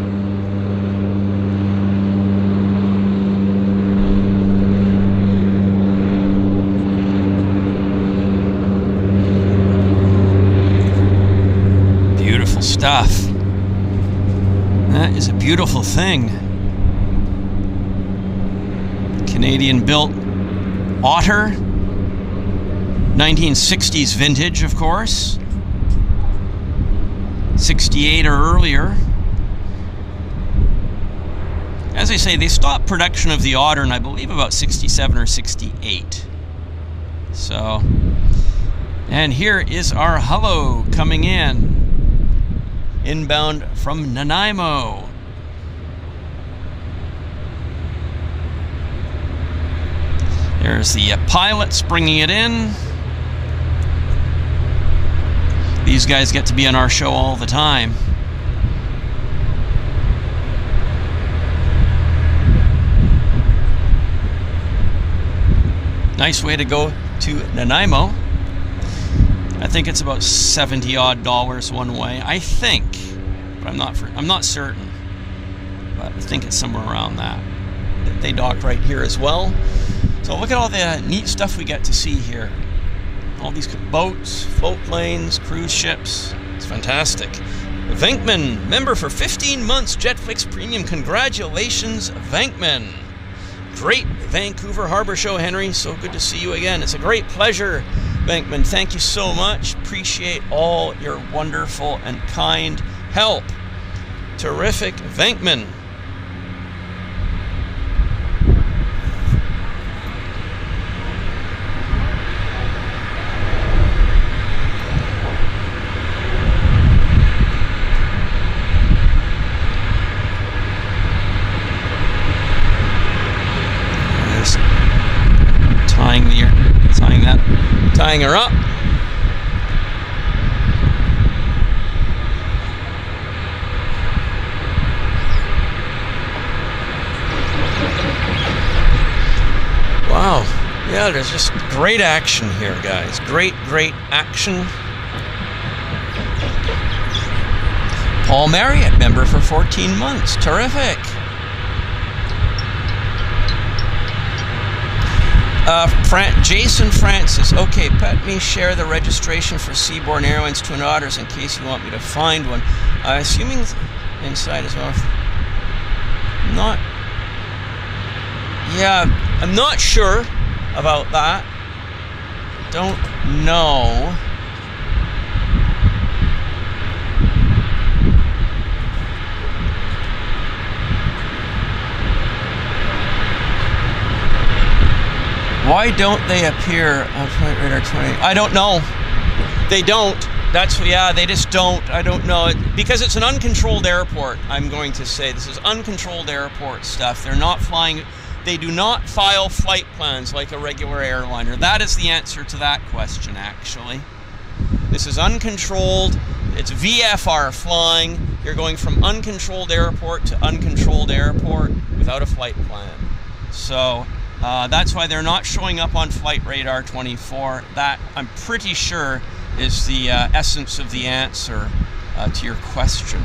S1: Beautiful stuff. That is a beautiful thing. Canadian-built Otter. 1960s vintage, of course. 68 or earlier. As I say, they stopped production of the Otter in, I believe, about 67 or 68. So, and here is our hello coming in. Inbound from Nanaimo. There's the pilots bringing it in. These guys get to be on our show all the time. Nice way to go to Nanaimo. I think it's about $70 one way. I think, but I'm not certain. But I think it's somewhere around that. They dock right here as well. So look at all the neat stuff we get to see here. All these boats, float planes, cruise ships. It's fantastic. Venkman, member for 15 months, JetFlix Premium. Congratulations, Venkman. Great Vancouver Harbour Show, Henry. So good to see you again. It's a great pleasure, Venkman. Thank you so much. Appreciate all your wonderful and kind help. Terrific, Venkman. Tying her up. Wow. Yeah, there's just great action here, guys. Great action. Paul Marriott, member for 14 months. Terrific. Jason Francis. Okay, let me share the registration for Seaborne Airlines Twin Otters in case you want me to find one. Assuming inside as well. Not. Yeah, I'm not sure about that. Don't know. Why don't they appear on Flight Radar 20? I don't know. They don't. They just don't. I don't know. Because it's an uncontrolled airport, I'm going to say. This is uncontrolled airport stuff. They're not flying. They do not file flight plans like a regular airliner. That is the answer to that question, actually. This is uncontrolled. It's VFR flying. You're going from uncontrolled airport to uncontrolled airport without a flight plan. So that's why they're not showing up on Flight Radar 24. That, I'm pretty sure, is the essence of the answer to your question.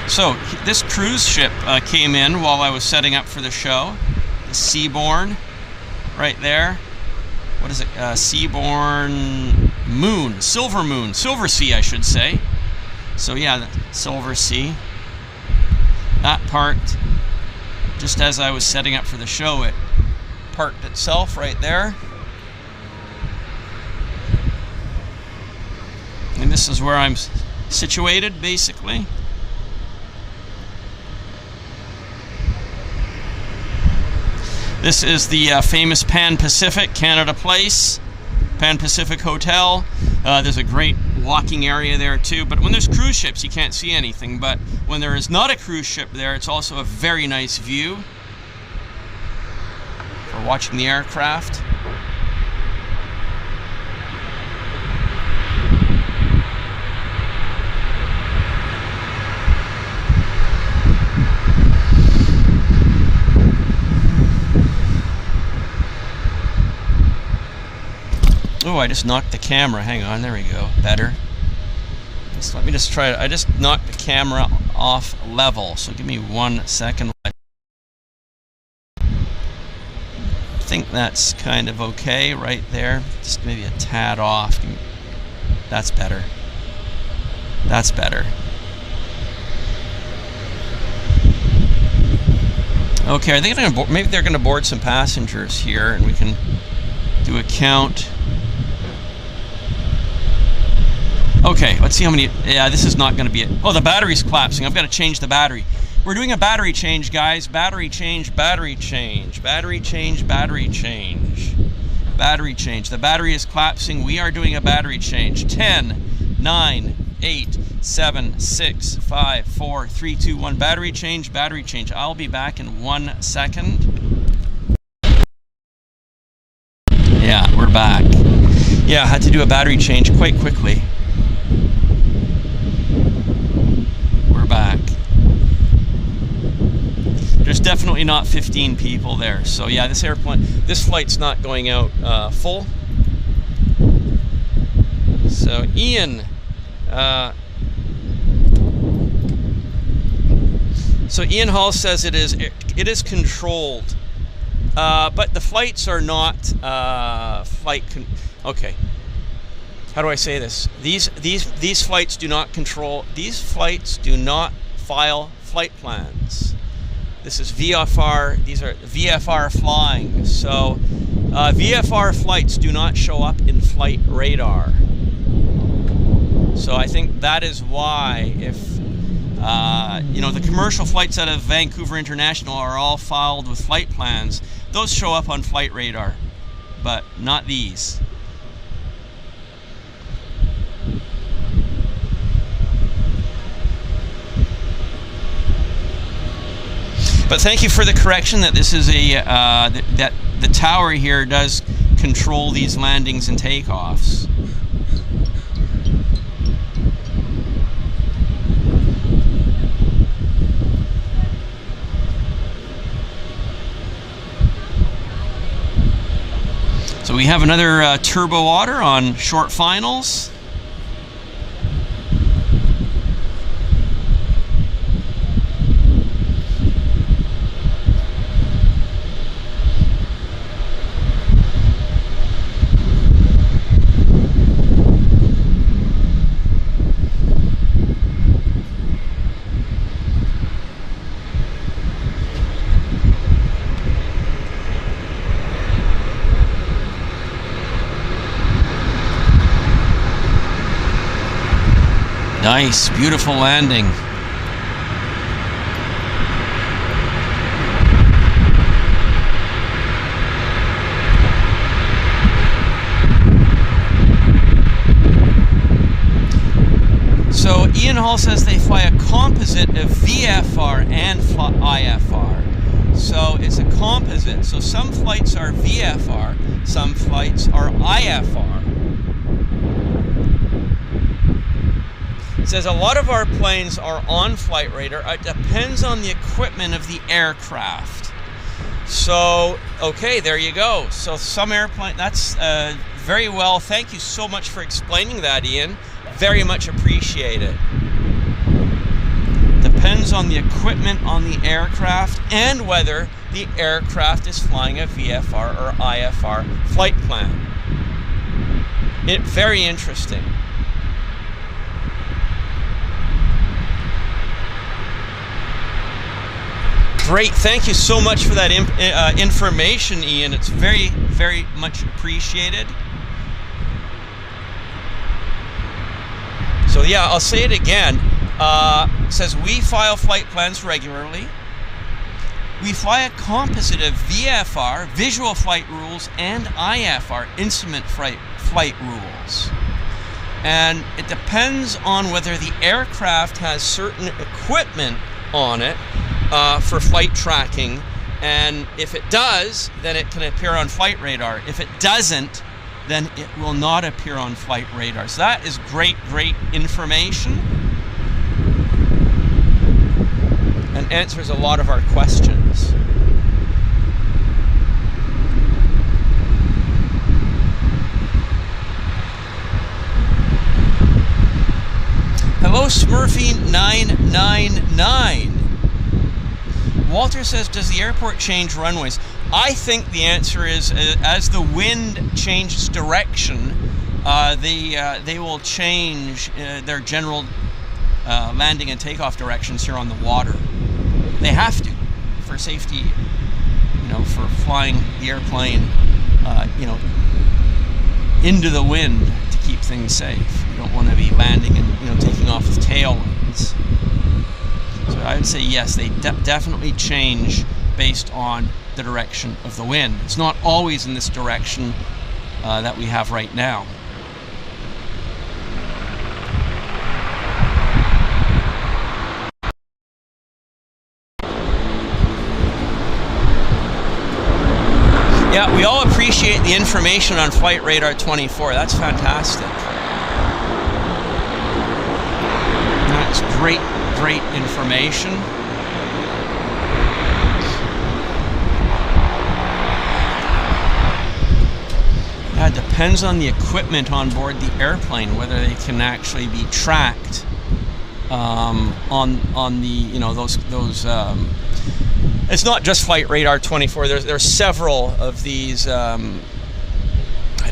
S1: So this cruise ship came in while I was setting up for the show. The Seaborne, right there. What is it? Seaborne Moon, Silver Moon, Silver Sea, I should say. So yeah, the Silver Sea. That parked just as I was setting up for the show. It parked itself right there. And this is where I'm situated, basically. This is the famous Pan Pacific Canada Place, Pan Pacific Hotel. There's a great walking area there too, but when there's cruise ships you can't see anything, but when there is not a cruise ship there, it's also a very nice view for watching the aircraft. Oh, I just knocked the camera. Hang on, there we go. Better. Let me just try it. I just knocked the camera off level, so give me 1 second. I think that's kind of okay right there. Just maybe a tad off. That's better. That's better. Okay, I think maybe they're going to board some passengers here, and we can do a count. Okay, let's see how many. Yeah, this is not going to be it. Oh, the battery's collapsing. I've got to change the battery. We're doing a battery change, guys. Battery change, battery change, battery change, battery change, battery change. The battery is collapsing. We are doing a battery change. 10, 9, 8, 7, 6, 5, 4, 3, 2, 1. Battery change, battery change. I'll be back in 1 second. Yeah, we're back. Yeah, I had to do a battery change quite quickly. Back. There's definitely not 15 people there, so yeah, this flight's not going out full. So Ian, Hall says it is controlled, but the flights are not okay. How do I say this? These flights do not control. These flights do not file flight plans. This is VFR. These are VFR flying. So VFR flights do not show up in flight radar. So I think that is why, if you know, the commercial flights out of Vancouver International are all filed with flight plans, those show up on flight radar, but not these. But thank you for the correction that this is a that the tower here does control these landings and takeoffs. So we have another Turbo Otter on short finals. Nice, beautiful landing. So Ian Hall says they fly a composite of VFR and IFR. So it's a composite. So some flights are VFR, some flights are IFR. It says a lot of our planes are on flight radar. It depends on the equipment of the aircraft. So, okay, there you go. So some airplane, that's very well. Thank you so much for explaining that, Ian. Very much appreciated. Depends on the equipment on the aircraft and whether the aircraft is flying a VFR or IFR flight plan. Very interesting. Great, thank you so much for that information, Ian. It's very, very much appreciated. So yeah, I'll say it again. It says we file flight plans regularly. We fly a composite of VFR, visual flight rules, and IFR, instrument flight rules. And it depends on whether the aircraft has certain equipment on it for flight tracking, and if it does, then it can appear on flight radar. If it doesn't, then it will not appear on flight radar. So that is great, great information, and answers a lot of our questions. Hello, Smurfy999. Walter says, does the airport change runways? I think the answer is, as the wind changes direction, they will change their general landing and takeoff directions here on the water. They have to, for safety, you know, for flying the airplane, you know, into the wind to keep things safe. You don't want to be landing and, you know, taking off with tailwinds. So I would say yes, they definitely change based on the direction of the wind. It's not always in this direction that we have right now. Yeah, we all appreciate the information on Flight Radar 24. That's fantastic. That's great, great information. Yeah, it depends on the equipment on board the airplane, whether they can actually be tracked on the, you know, those it's not just Flight Radar 24. There's several of these. I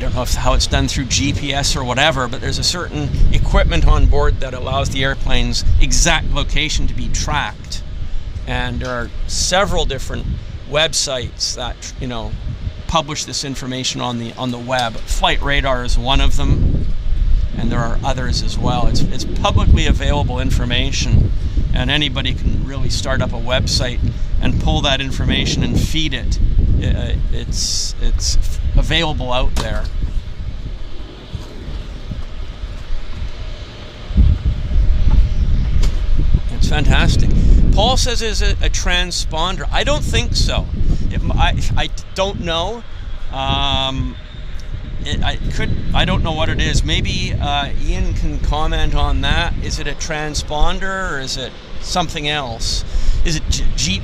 S1: don't know how it's done through GPS or whatever, but there's a certain equipment on board that allows the airplane's exact location to be tracked. And there are several different websites that, you know, publish this information on the web. Flight Radar is one of them, and there are others as well. It's publicly available information, and anybody can really start up a website and pull that information and feed it. It's available out there. It's fantastic. Paul says, is it a transponder? I don't think so. I don't know. I don't know what it is. Maybe Ian can comment on that. Is it a transponder or is it something else? Is it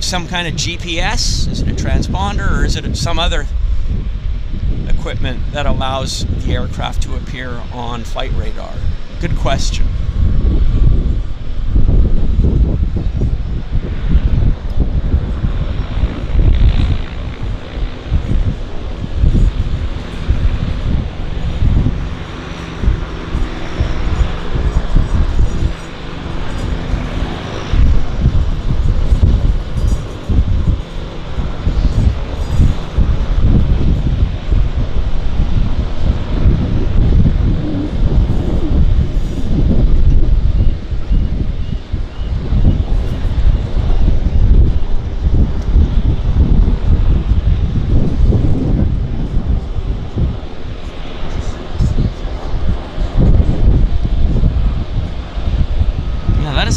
S1: some kind of GPS? Is it a transponder, or is it some other equipment that allows the aircraft to appear on flight radar? Good question.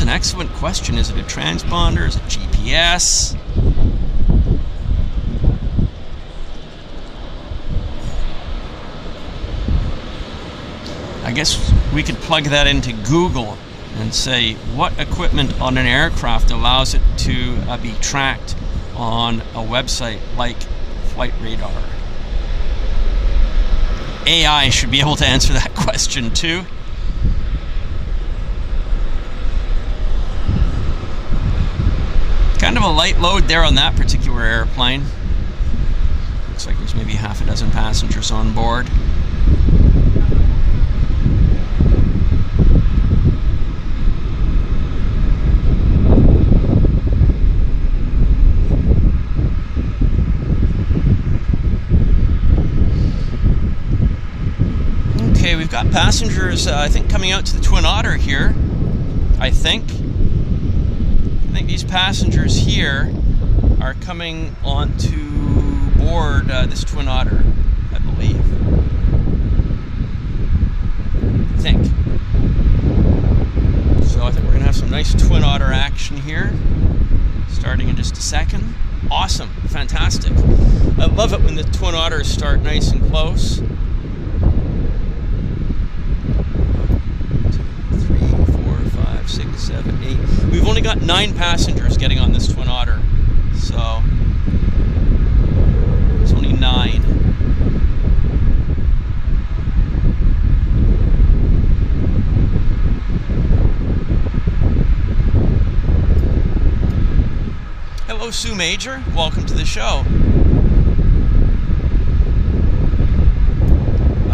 S1: Excellent question. Is it a transponder? Is it GPS? I guess we could plug that into Google and say what equipment on an aircraft allows it to be tracked on a website like Flight Radar. AI should be able to answer that question too. Kind of a light load there on that particular airplane. Looks like there's maybe half a dozen passengers on board. Okay, we've got passengers, I think, coming out to the Twin Otter here. I think these passengers here are coming onto board this Twin Otter, I believe. I think. So I think we're going to have some nice Twin Otter action here, starting in just a second. Awesome, fantastic. I love it when the Twin Otters start nice and close. 1, 2, 3, 4, 5, 6, 7, 8. We've only got 9 passengers getting on this Twin Otter, so it's only 9. Hello, Sue Major. Welcome to the show.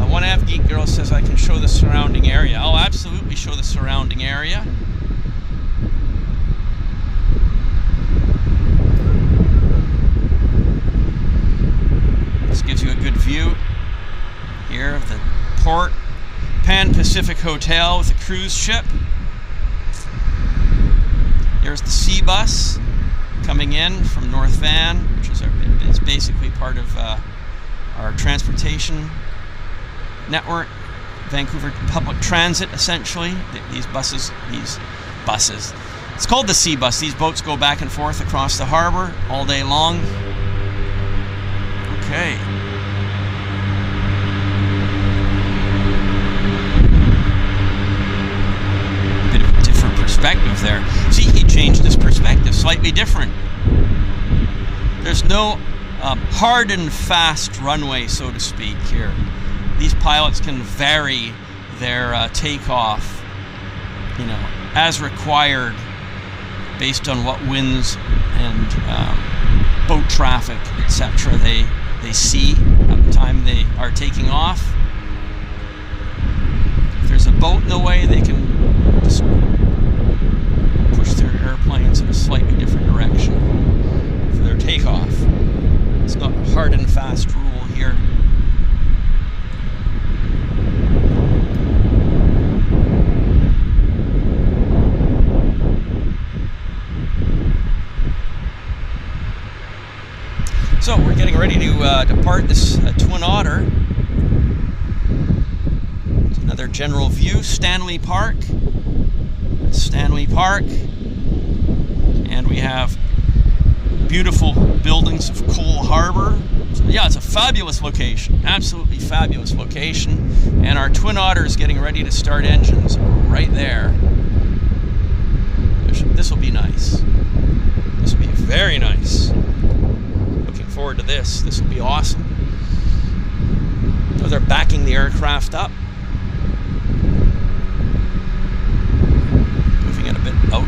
S1: One Av Geek Girl says I can show the surrounding area. I'll absolutely show the surrounding area. This gives you a good view here of the port. Pan Pacific Hotel with a cruise ship. There's the sea bus coming in from North Van, which is it's basically part of our transportation network, Vancouver Public Transit, essentially. These buses. It's called the sea bus. These boats go back and forth across the harbor all day long. Okay. Bit of a different perspective there. See, he changed his perspective, slightly different. There's no hard and fast runway, so to speak, here. These pilots can vary their takeoff, as required, based on what winds and boat traffic, etc. they see at the time they are taking off. If there's a boat in the way, they can just push their airplanes in a slightly different direction for their takeoff. It's not a hard and fast rule here. So we're getting ready to depart this Twin Otter. It's another general view, Stanley Park. And we have beautiful buildings of Cole Harbour. So, yeah, it's a fabulous location, absolutely fabulous location. And our Twin Otter is getting ready to start engines right there. This will be nice. This will be very nice. Forward to this. This will be awesome. So they're backing the aircraft up. Moving it a bit out.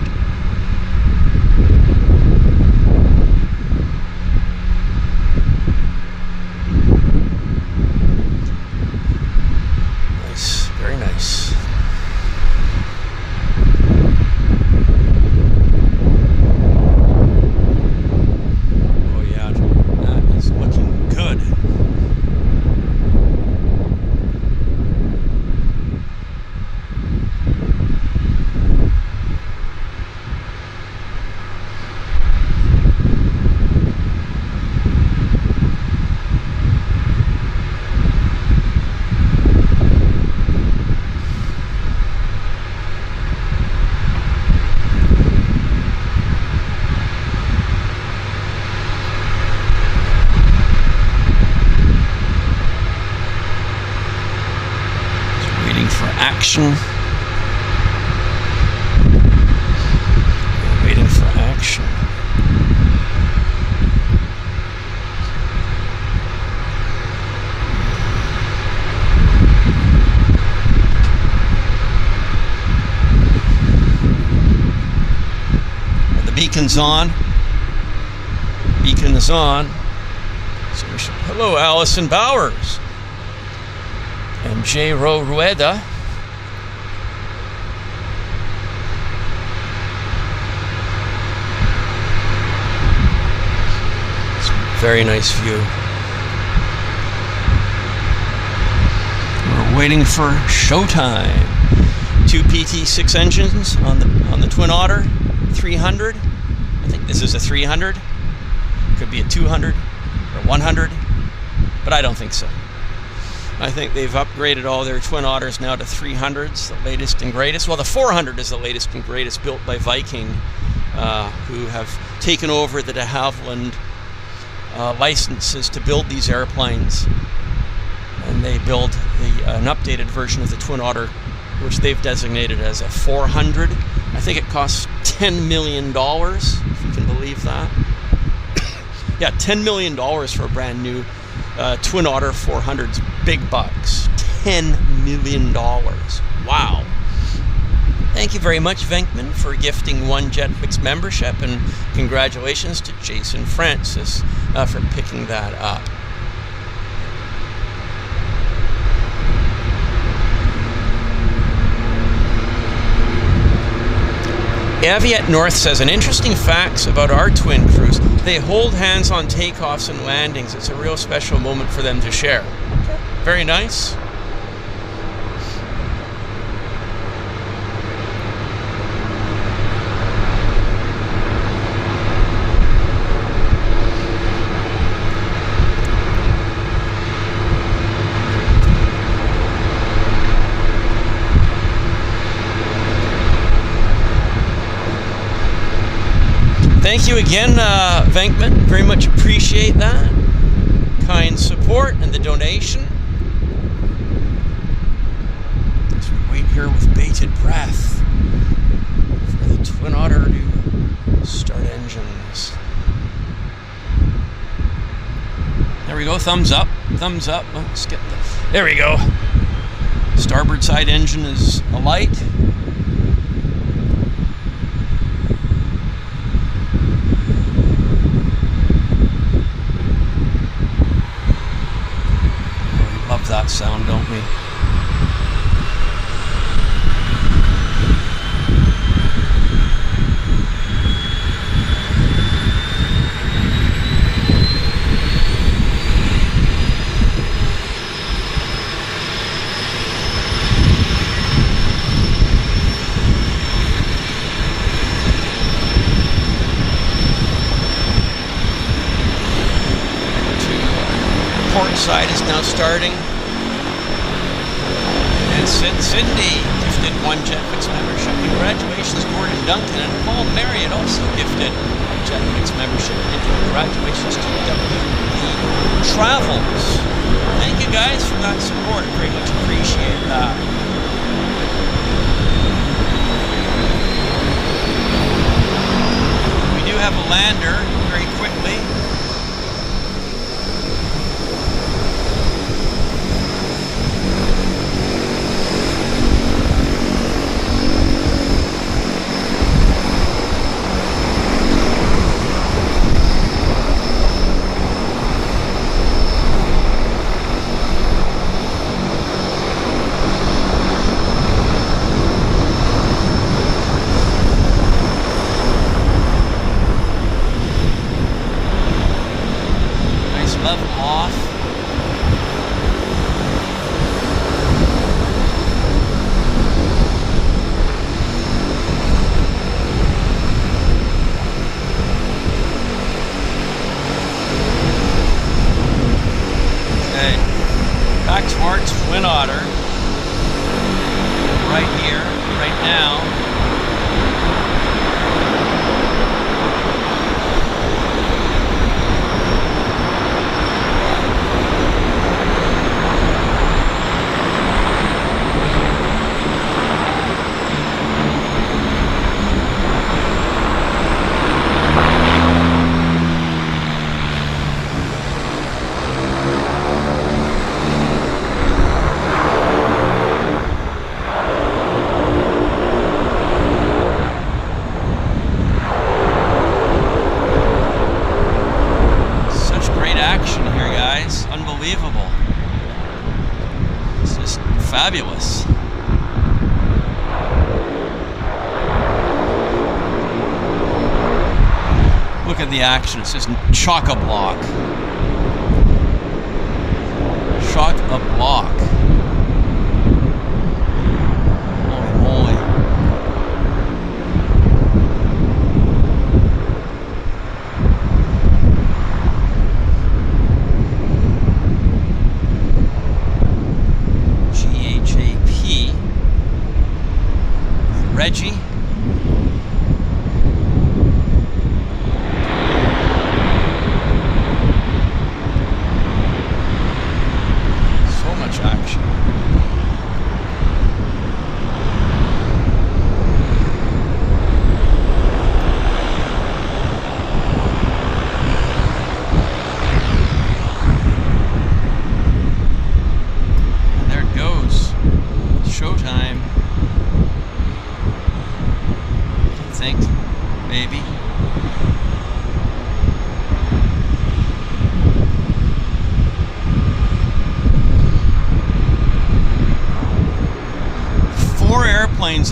S1: Nice. Very nice. Action. We're waiting for action. Well, the beacon's on. Beacon is on. So we should, hello, Allison Bowers and J. Ro Rueda. Very nice view. We're waiting for showtime. 2 PT6 engines on the Twin Otter 300. I think this is a 300. Could be a 200 or 100, but I don't think so. I think they've upgraded all their Twin Otters now to 300s, the latest and greatest. Well, the 400 is the latest and greatest, built by Viking, who have taken over the de Havilland licenses to build these airplanes. And they build an updated version of the Twin Otter, which they've designated as a 400. I think it costs $10 million, if you can believe that. Yeah, $10 million for a brand new Twin Otter 400's big bucks. $10 million. Wow. Thank you very much, Venkman, for gifting 1 JetFlix membership, and congratulations to Jason Francis for picking that up. Aviat North says, an interesting facts about our twin crews. They hold hands on takeoffs and landings. It's a real special moment for them to share. Okay. Very nice. Thank you again, Venkman. Very much appreciate that. Kind support and the donation. As we wait here with bated breath for the Twin Otter to start engines. There we go. Thumbs up. Thumbs up. Let's get the... There we go. Starboard side engine is alight. That sound, don't we? Port side is now starting. Sydney gifted 1 JetFlix membership. Congratulations, Gordon Duncan, and Paul Marriott also gifted a JetFlix membership. And congratulations to WD Travels. Thank you guys for that support. Very much appreciate that. We do have a lander very quickly. Twin Otter right here, right now. Unbelievable. It's just fabulous. Look at the action. It's just chock-a-block. Chock-a-block. Reggie. So much action.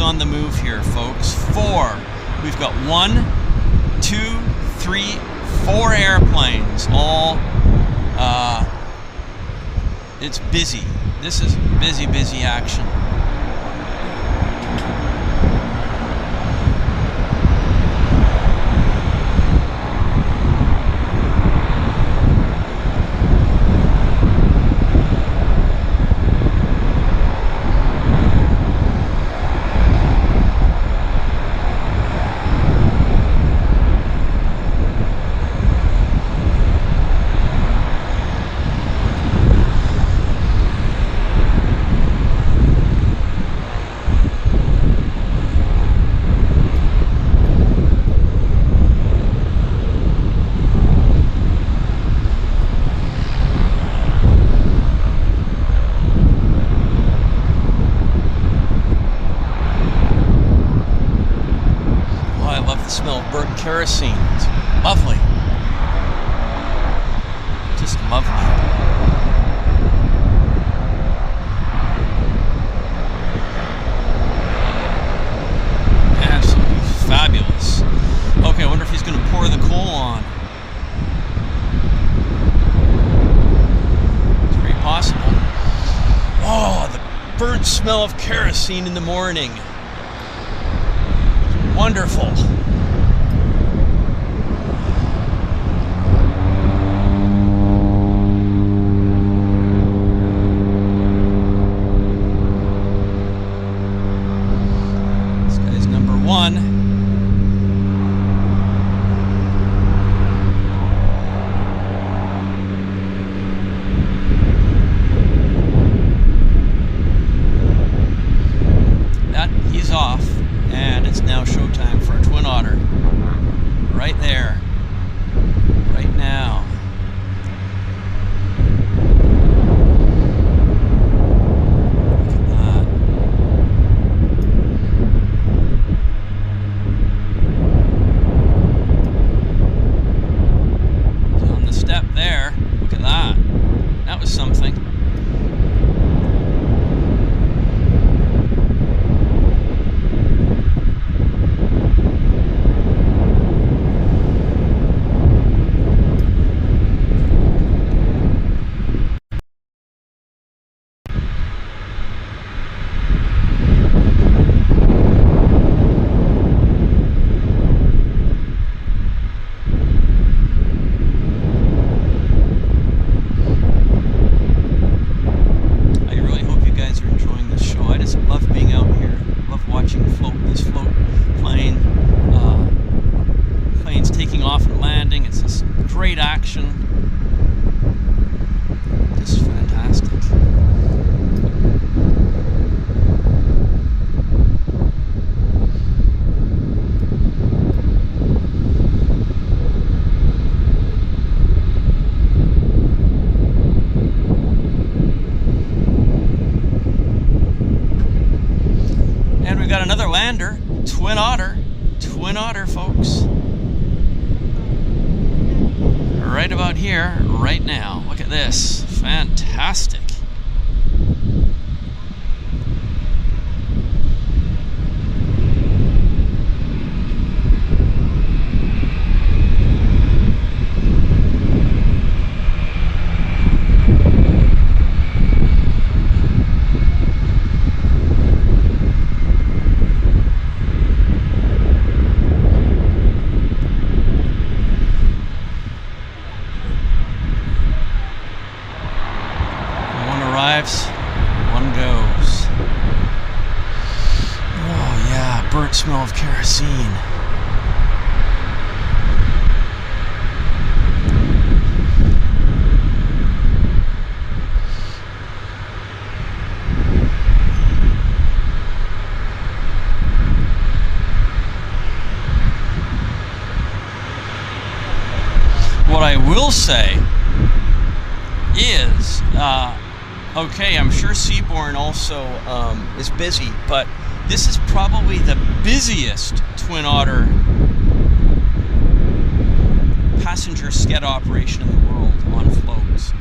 S1: On the move here, folks. 4. We've got 1, 2, 3, 4 airplanes. All it's busy. This is busy action. Kerosene. It's lovely. Just lovely. Absolutely fabulous. Okay, I wonder if he's going to pour the coal on. It's very possible. Oh, the burnt smell of kerosene in the morning. Wonderful. Twin Otter, folks. Right about here, right now. Look at this. Fantastic. airport smell of kerosene. What I will say is, okay, I'm sure Seabourn also is busy, but this is probably the busiest Twin Otter passenger sked operation in the world on floats.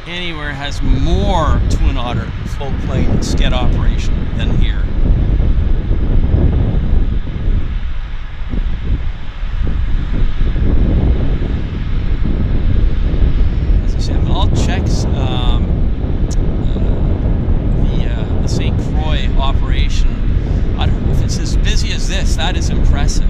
S1: Anywhere has more Twin Otter float plane sked operation than here. As I said, I'll check the St. Croix operation. I don't know if it's as busy as this. That is impressive.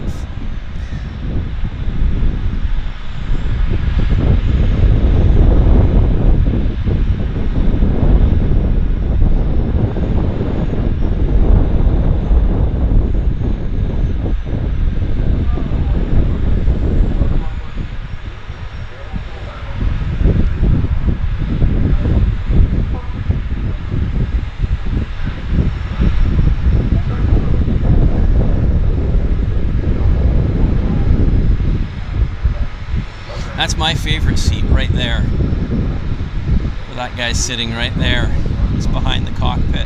S1: That's my favorite seat right there. That guy's sitting right there. It's behind the cockpit.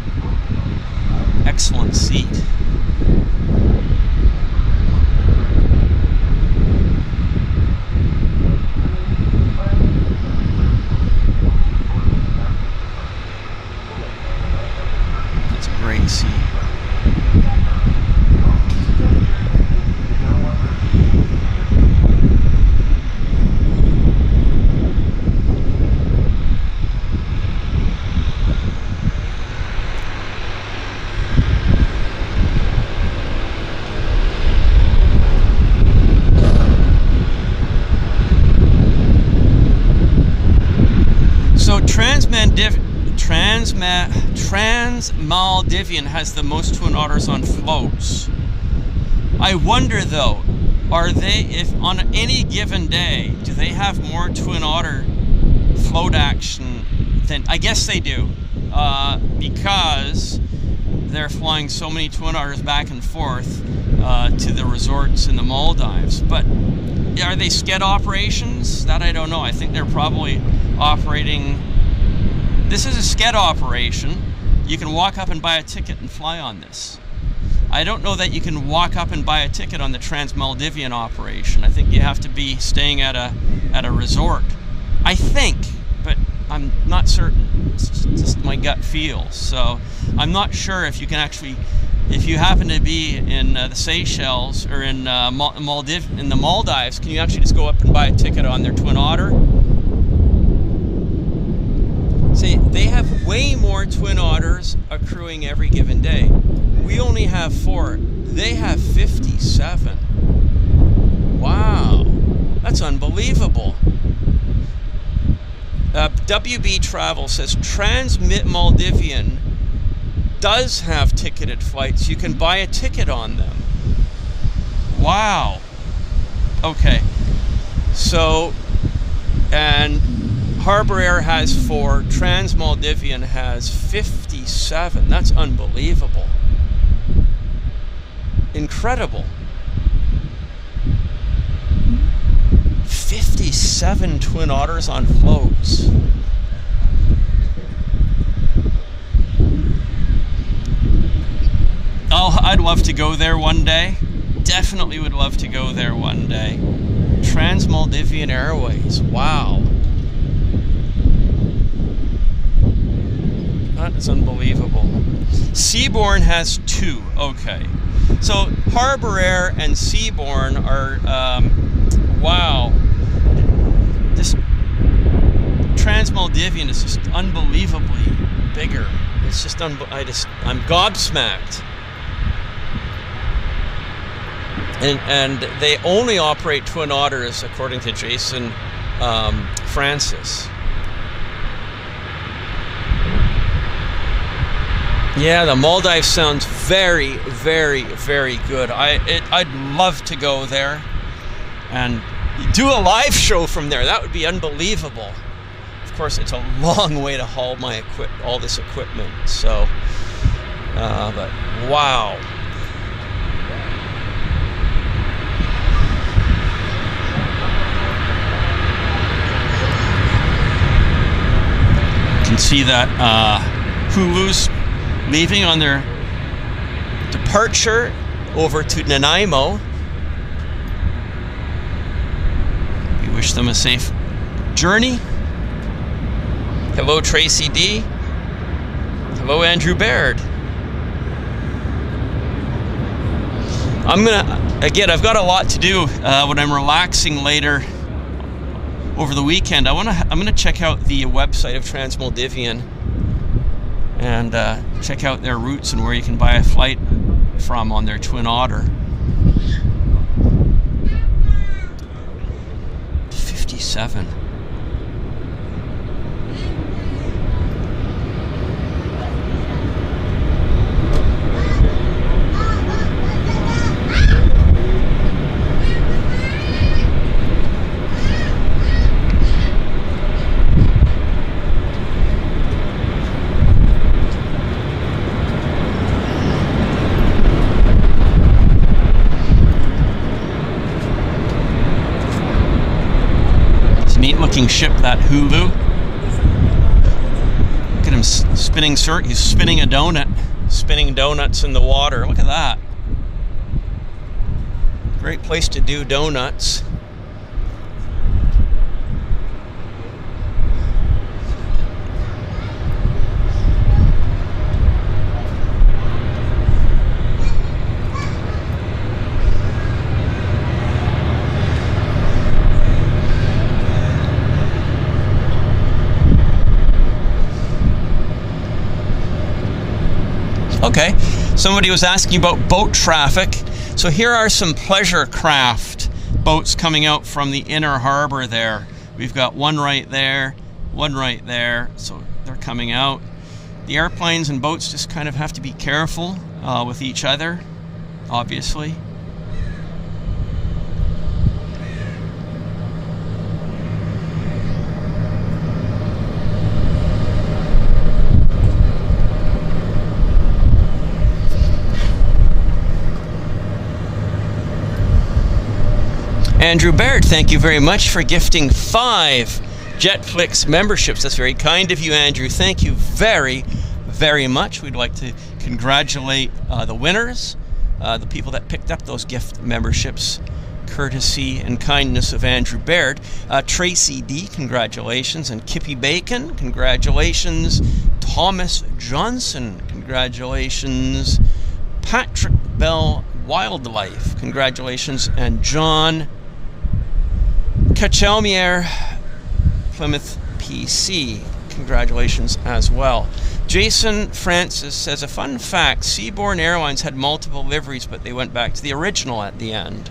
S1: Excellent seat. That's a great seat. Trans-Maldivian has the most Twin Otters on floats. I wonder though, are they, if on any given day, do they have more Twin Otter float action than, I guess they do, because they're flying so many Twin Otters back and forth to the resorts in the Maldives. But are they sked operations? That I don't know. I think they're probably operating. This is a sked operation. You can walk up and buy a ticket and fly on this. I don't know that you can walk up and buy a ticket on the Trans-Maldivian operation. I think you have to be staying at a resort. I think, but I'm not certain. It's just my gut feel. So I'm not sure if you can actually, if you happen to be in the Seychelles or in the Maldives, can you actually just go up and buy a ticket on their Twin Otter? See, they have way more Twin Otters accruing every given day. We only have 4. They have 57. Wow, that's unbelievable. WB Travel says Trans-Maldivian does have ticketed flights. You can buy a ticket on them. Wow. Okay. So, and Harbour Air has 4, Trans-Maldivian has 57. That's unbelievable. Incredible. 57 Twin Otters on floats. Oh, I'd love to go there one day. Definitely would love to go there one day. Trans-Maldivian Airways. Wow. That is unbelievable. Seabourn has 2. Okay. So Harbour Air and Seabourn are, wow. This Trans-Maldivian is just unbelievably bigger. It's just, I'm gobsmacked. And they only operate Twin Otters, according to Jason Francis. Yeah, the Maldives sounds very, very, very good. I'd love to go there and do a live show from there. That would be unbelievable. Of course, it's a long way to haul all this equipment. So, but wow. You can see that Hulu's leaving on their departure over to Nanaimo. We wish them a safe journey. Hello, Tracy D. Hello, Andrew Baird. I've got a lot to do when I'm relaxing later over the weekend. I'm gonna check out the website of Trans-Maldivian and check out their routes and where you can buy a flight from on their Twin Otter. 57. Neat-looking ship, that Hulu. Look at him spinning he's spinning a donut. Spinning donuts in the water. Look at that. Great place to do donuts. Okay, somebody was asking about boat traffic. So here are some pleasure craft boats coming out from the inner harbor there. We've got one right there, so they're coming out. The airplanes and boats just kind of have to be careful with each other, obviously. Andrew Baird, thank you very much for gifting 5 JetFlix memberships. That's very kind of you, Andrew. Thank you very, very much. We'd like to congratulate the winners, the people that picked up those gift memberships, courtesy and kindness of Andrew Baird. Tracy D, congratulations. And Kippy Bacon, congratulations. Thomas Johnson, congratulations. Patrick Bell Wildlife, congratulations. And John Kachelmier, Plymouth PC, congratulations as well. Jason Francis says, a fun fact, Seabourn Airlines had multiple liveries, but they went back to the original at the end.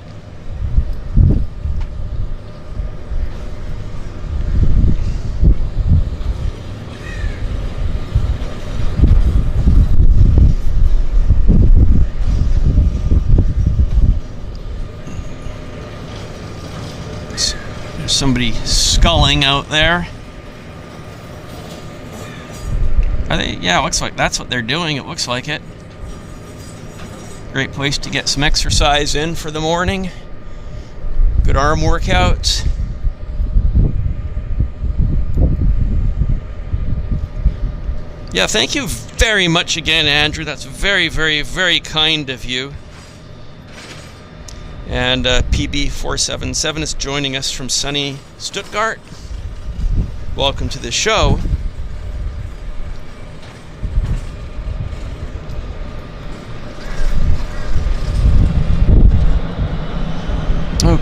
S1: Somebody sculling out there. Are they? Yeah, it looks like that's what they're doing. It looks like it. Great place to get some exercise in for the morning. Good arm workout. Yeah, thank you very much again, Andrew. That's very, very, very kind of you. And PB477 is joining us from sunny Stuttgart. Welcome to the show.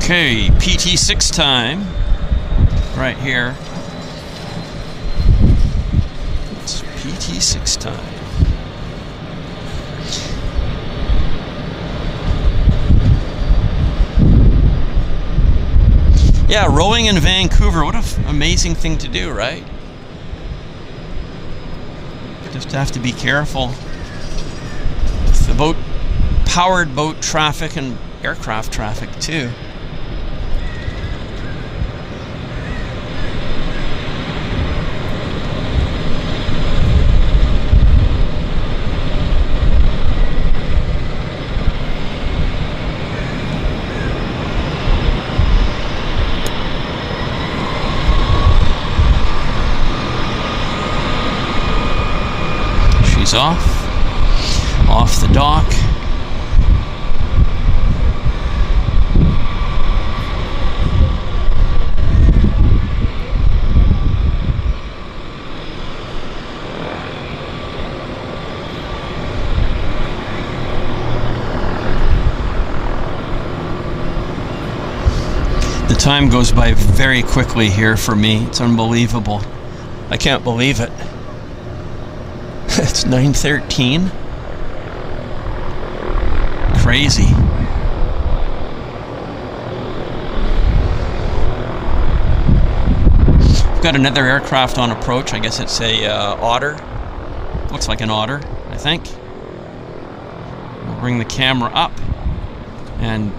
S1: Okay, PT6 time. Right here. It's PT6 time. Yeah, rowing in Vancouver, what an amazing thing to do, right? Just have to be careful with the powered boat traffic and aircraft traffic too. She's off the dock. The time goes by very quickly here for me. It's unbelievable. I can't believe it. It's 9:13. Crazy. We've got another aircraft on approach. I guess it's a Otter. Looks like an Otter, I think. We'll bring the camera up and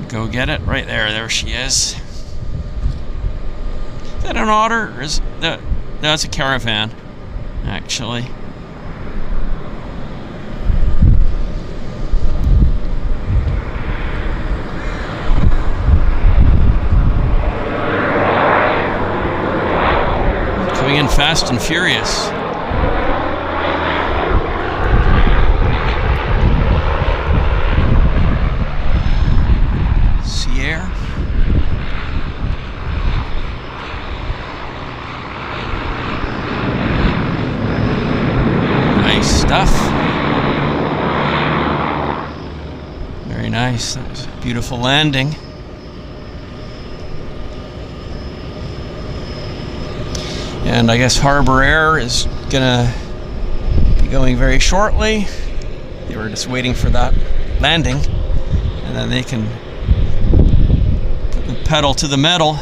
S1: go get it. Right there. There she is. Is that an Otter? Or is that? No, it's a Caravan, actually. Coming in fast and furious. Sea air. Nice stuff. Very nice. That was a beautiful landing. And I guess Harbour Air is gonna be going very shortly. They were just waiting for that landing, and then they can put the pedal to the metal.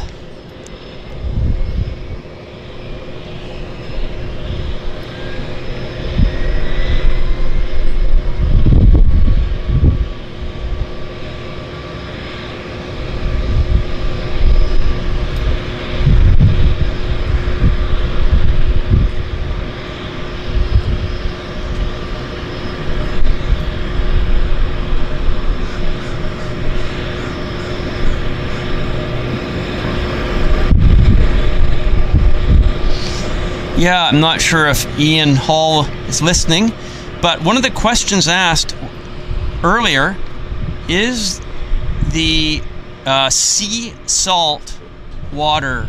S1: Yeah, I'm not sure if Ian Hall is listening, but one of the questions asked earlier, is the sea salt water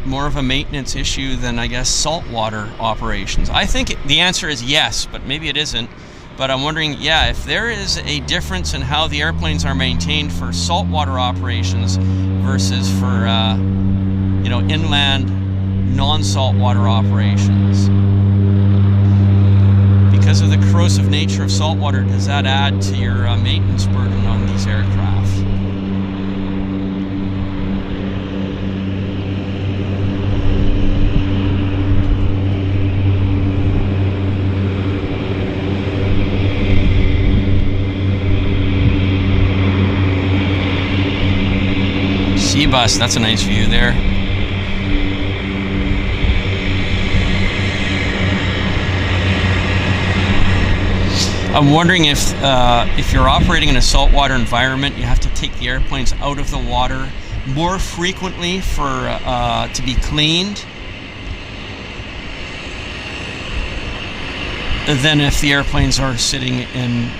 S1: more of a maintenance issue than, I guess, saltwater operations? I think the answer is yes, but maybe it isn't. But I'm wondering, yeah, if there is a difference in how the airplanes are maintained for saltwater operations versus for, inland non-saltwater operations. Because of the corrosive nature of saltwater, does that add to your maintenance burden on these aircraft? Sea bus, that's a nice view there. I'm wondering if you're operating in a saltwater environment, you have to take the airplanes out of the water more frequently for to be cleaned than if the airplanes are sitting in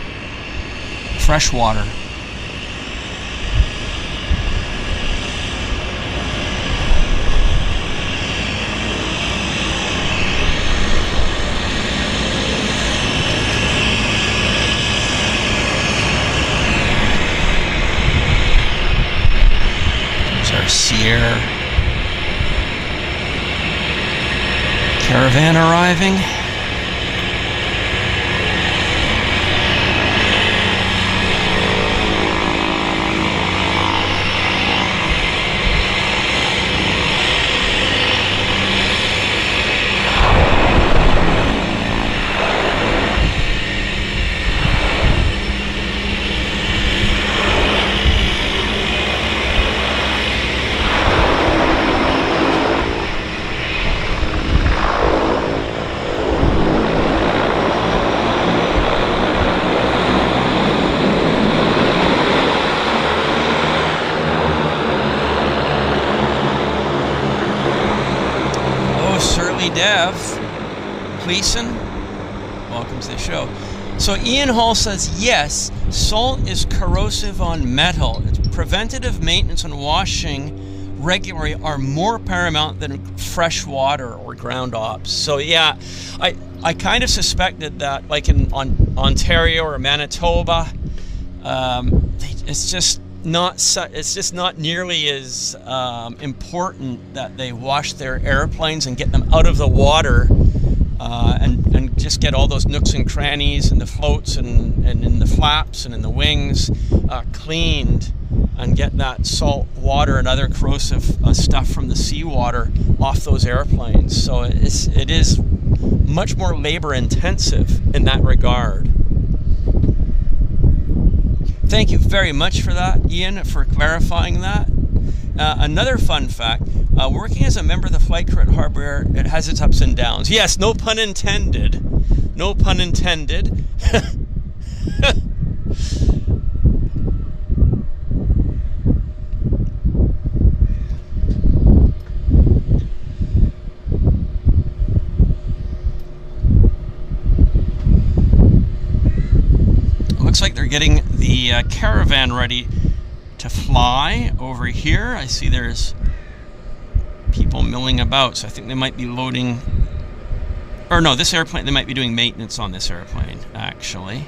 S1: fresh water. Sierra caravan arriving. Gleason, welcome to the show. So Ian Hall says, yes, salt is corrosive on metal. It's preventative maintenance and washing regularly are more paramount than fresh water or ground ops. So yeah, I kind of suspected that, like in Ontario or Manitoba, it's just not nearly as important that they wash their airplanes and get them out of the water. And just get all those nooks and crannies and the floats and in the flaps and in the wings cleaned, and get that salt water and other corrosive stuff from the seawater off those airplanes. So it is much more labor intensive in that regard. Thank you very much for that, Ian, for clarifying that. Another fun fact, working as a member of the flight crew at Harbour Air, it has its ups and downs. Yes, no pun intended. No pun intended. Looks like they're getting the caravan ready to fly over here. I see there's people milling about, so I think they might be loading, or no, this airplane, they might be doing maintenance on this airplane, actually.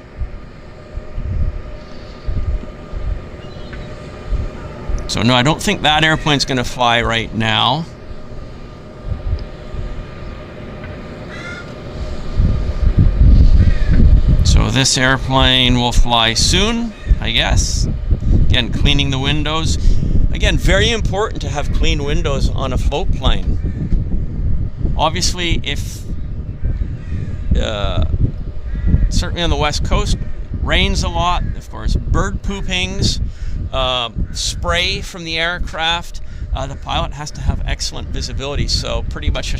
S1: So no, I don't think that airplane's going to fly right now. So this airplane will fly soon, I guess. Again, cleaning the windows. Again, very important to have clean windows on a float plane. Obviously, if certainly on the West Coast, rains a lot, of course, bird poopings, spray from the aircraft, the pilot has to have excellent visibility. So pretty much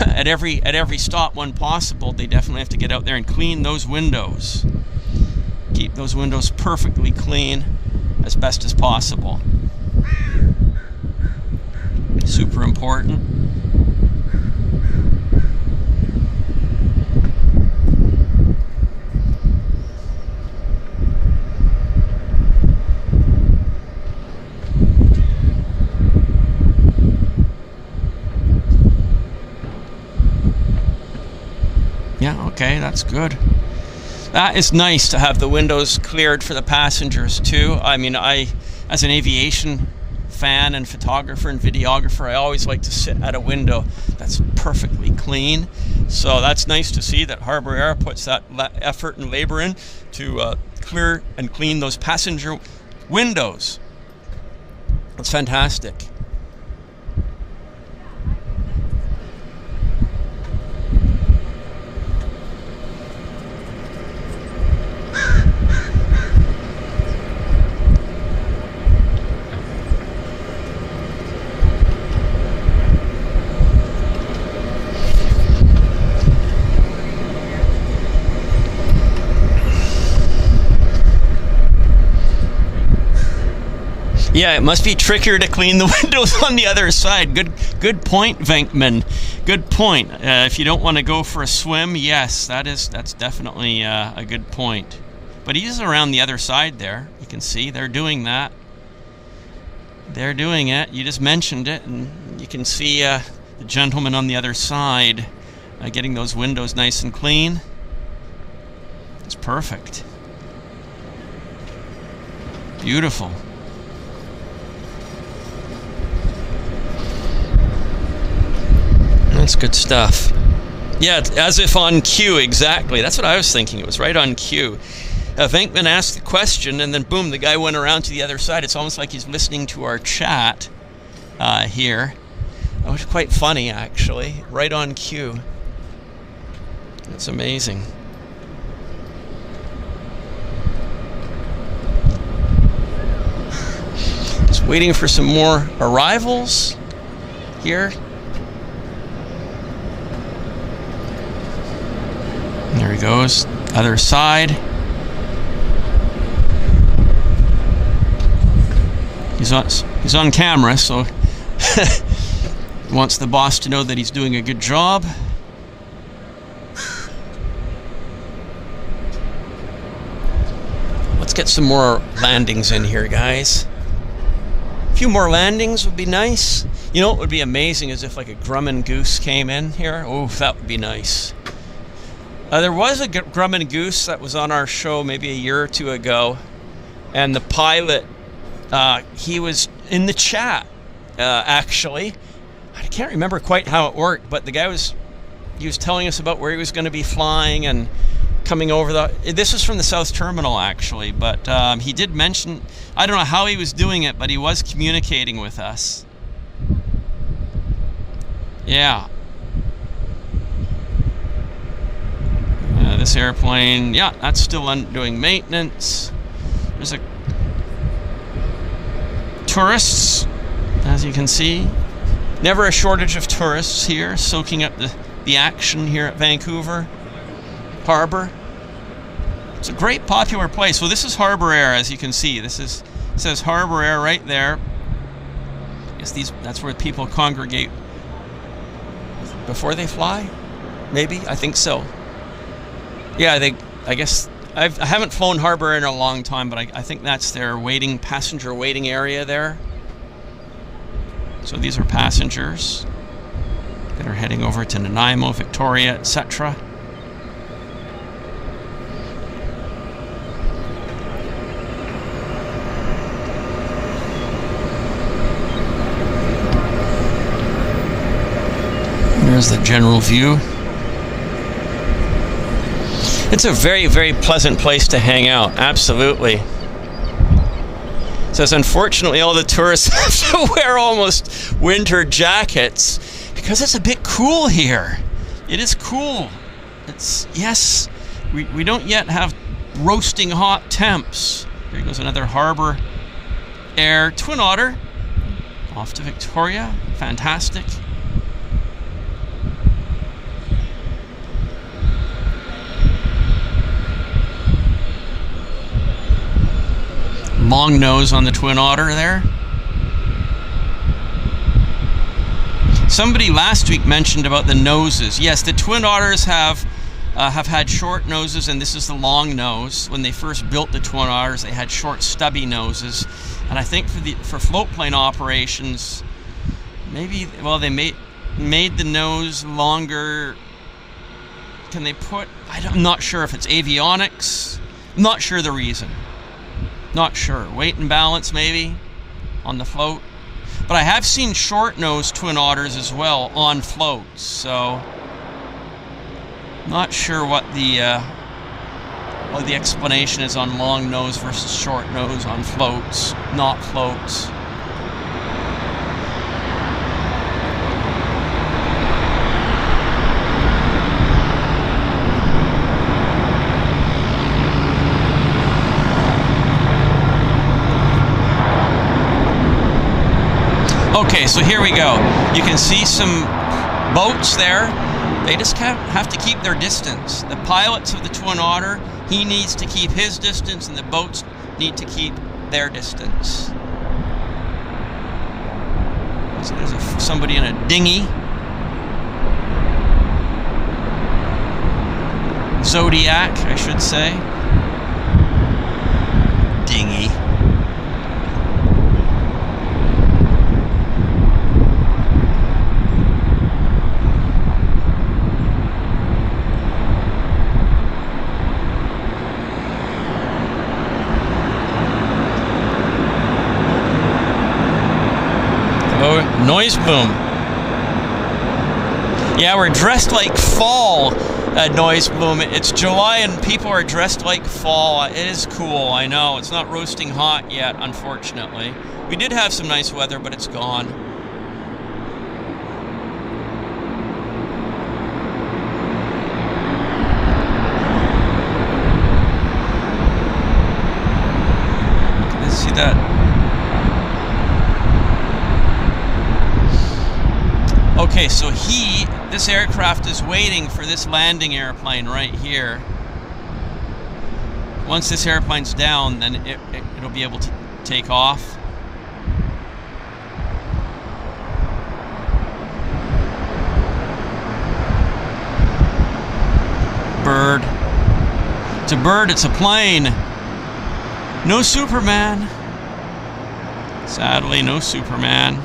S1: at every stop when possible, they definitely have to get out there and clean those windows. Keep those windows perfectly clean as best as possible. Super important. Yeah, okay, that's good. That is nice to have the windows cleared for the passengers too. I mean, as an aviation fan and photographer and videographer, I always like to sit at a window that's perfectly clean. So that's nice to see that Harbour Air puts that effort and labor in to clear and clean those passenger windows. That's fantastic. Yeah, it must be trickier to clean the windows on the other side. Good point, Venkman. Good point. If you don't want to go for a swim, yes, that's definitely a good point. But he's around the other side there. You can see they're doing that. They're doing it. You just mentioned it, and you can see the gentleman on the other side getting those windows nice and clean. It's perfect. Beautiful. That's good stuff. Yeah, it's as if on cue, exactly. That's what I was thinking. It was right on cue. Venkman asked the question, and then boom, the guy went around to the other side. It's almost like he's listening to our chat here. It was quite funny, actually. Right on cue. It's amazing. Just waiting for some more arrivals here. There he goes. Other side. He's on camera, so he wants the boss to know that he's doing a good job. Let's get some more landings in here, guys. A few more landings would be nice. You know what would be amazing is if like a Grumman Goose came in here. Oh, that would be nice. There was a Grumman Goose that was on our show maybe a year or two ago, and the pilot, he was in the chat, actually. I can't remember quite how it worked, but the guy was telling us about where he was going to be flying and coming over this was from the South Terminal, actually, but he did mention, I don't know how he was doing it, but he was communicating with us. Yeah. This airplane, yeah, that's still doing maintenance. There's tourists, as you can see. Never a shortage of tourists here, soaking up the action here at Vancouver Harbour. It's a great popular place. So this is Harbour Air, as you can see. It says Harbour Air right there. That's where people congregate before they fly. Maybe, I think so. Yeah, I guess I haven't flown Harbour Air in a long time, but I think that's their passenger waiting area there. So these are passengers that are heading over to Nanaimo, Victoria, etc. There's the general view. It's a very, very pleasant place to hang out, absolutely. It says, unfortunately, all the tourists have to wear almost winter jackets because it's a bit cool here. It is cool. Yes, we don't yet have roasting hot temps. Here goes another Harbour Air Twin Otter off to Victoria. Fantastic. Long nose on the Twin Otter there. Somebody last week mentioned about the noses. Yes, the Twin Otters have had short noses, and this is the long nose. When they first built the Twin Otters, they had short, stubby noses. And I think for float plane operations, maybe they made the nose longer. Can they put? I'm not sure if it's avionics. I'm not sure the reason. Not sure. Weight and balance, maybe, on the float. But I have seen short-nosed Twin Otters as well on floats, so not sure what the explanation is on long nose versus short nose on floats, not floats. Okay, so here we go. You can see some boats there. They just have to keep their distance. The pilots of the Twin Otter, he needs to keep his distance, and the boats need to keep their distance. So there's somebody in a dinghy. Zodiac, I should say. Dinghy. Noise boom. Yeah, we're dressed like fall at Noise Bloom. It's July and people are dressed like fall. It is cool, I know. It's not roasting hot yet, unfortunately. We did have some nice weather, but it's gone. Let's see that. Okay, so this aircraft is waiting for this landing airplane right here. Once this airplane's down, then it'll be able to take off. Bird. It's a bird, it's a plane. No Superman. Sadly, no Superman.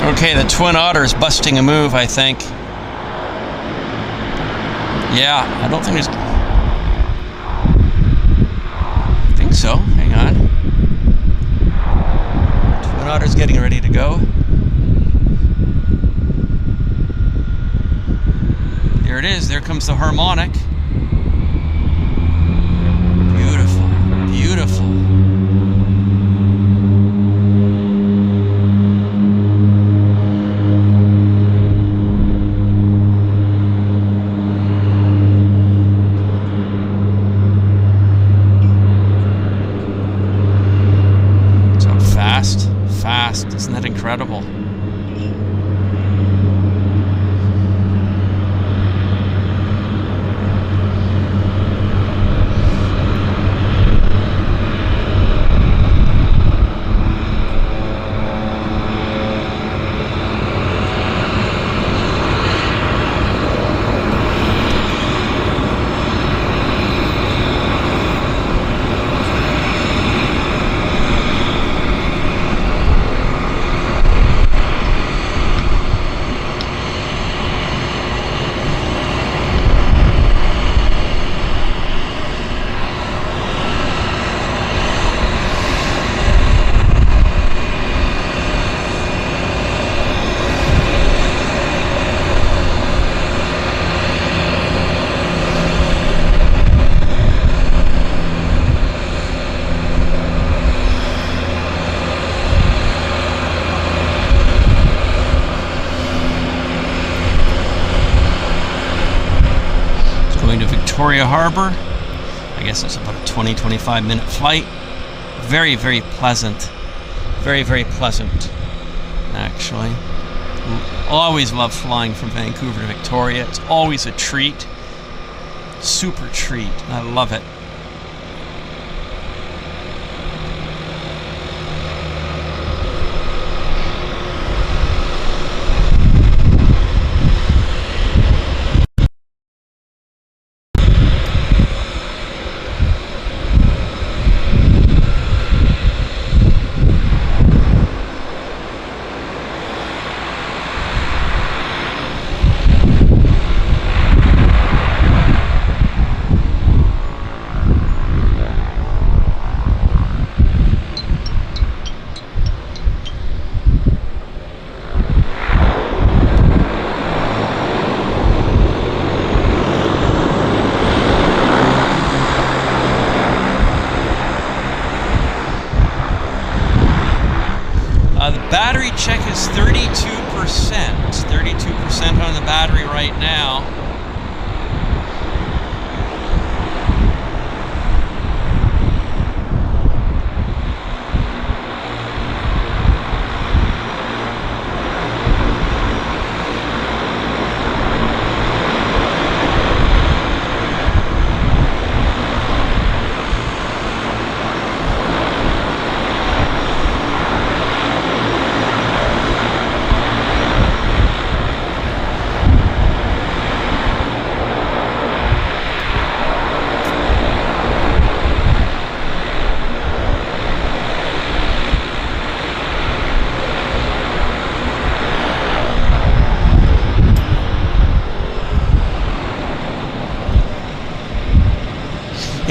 S1: Okay, the Twin Otter's busting a move, I think. Yeah, I don't think there's... I think so. Hang on. Twin Otter's getting ready to go. There it is. There comes the harmonic. Beautiful. Beautiful. Isn't that incredible? Victoria Harbour. I guess it's about a 20-25 minute flight. Very, very pleasant. Very, very pleasant, actually. Always love flying from Vancouver to Victoria. It's always a treat. Super treat. I love it.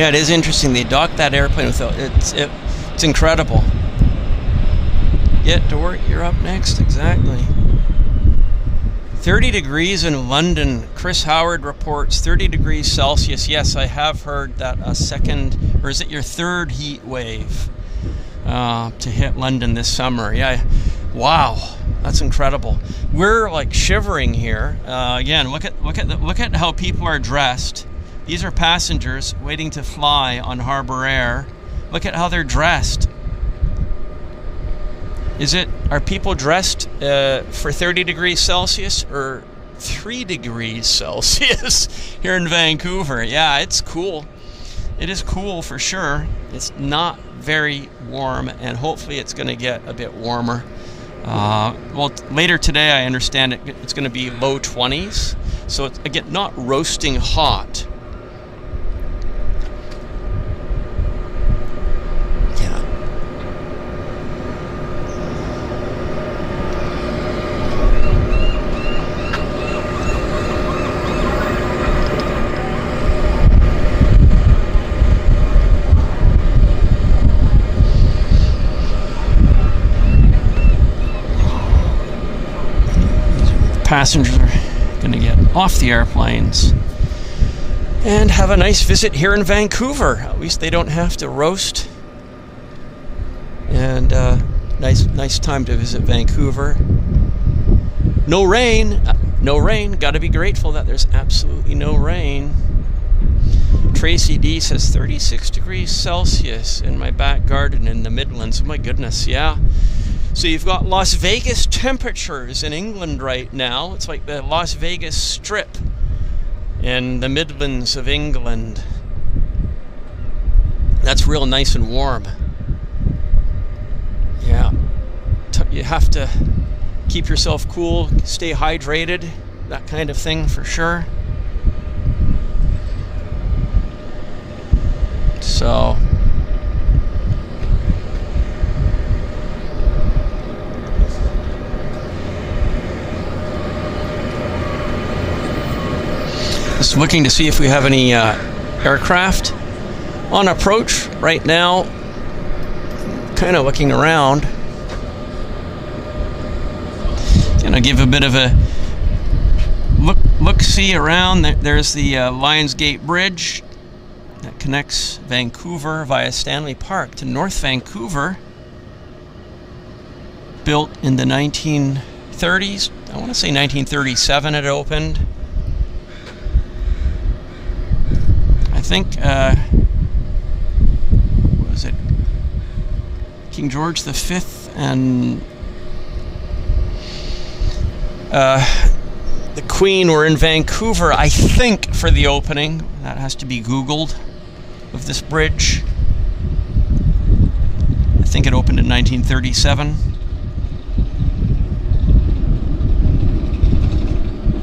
S1: Yeah, it is interesting. They docked that airplane without it's incredible. Get to work. You're up next. Exactly. 30 degrees in London. Chris Howard reports 30 degrees Celsius. Yes, I have heard that a second, or is it your third heat wave to hit London this summer? Yeah. Wow, that's incredible. We're like shivering here. Again, look at how people are dressed. These are passengers waiting to fly on Harbour Air. Look at how they're dressed. Are people dressed for 30 degrees Celsius or 3 degrees Celsius here in Vancouver? Yeah, it's cool. It is cool for sure. It's not very warm, and hopefully it's going to get a bit warmer. Well, later today I understand it's going to be low 20s, so it's, again, not roasting hot. Yeah. Passengers are going to get off the airplanes and have a nice visit here in Vancouver. At least they don't have to roast. And nice time to visit Vancouver. No rain. No rain. Got to be grateful that there's absolutely no rain. Tracy D says 36 degrees Celsius in my back garden in the Midlands. Oh my goodness, yeah. So you've got Las Vegas temperatures in England right now. It's like the Las Vegas Strip in the Midlands of England. That's real nice and warm. Yeah. You have to keep yourself cool, stay hydrated, that kind of thing for sure. So just looking to see if we have any aircraft on approach right now. Kind of looking around. Gonna give a bit of a look-see around. There's the Lionsgate Bridge that connects Vancouver via Stanley Park to North Vancouver. Built in the 1930s. I want to say 1937 it opened. I think, what was it? King George V and the Queen were in Vancouver, I think, for the opening. That has to be Googled, of this bridge. I think it opened in 1937.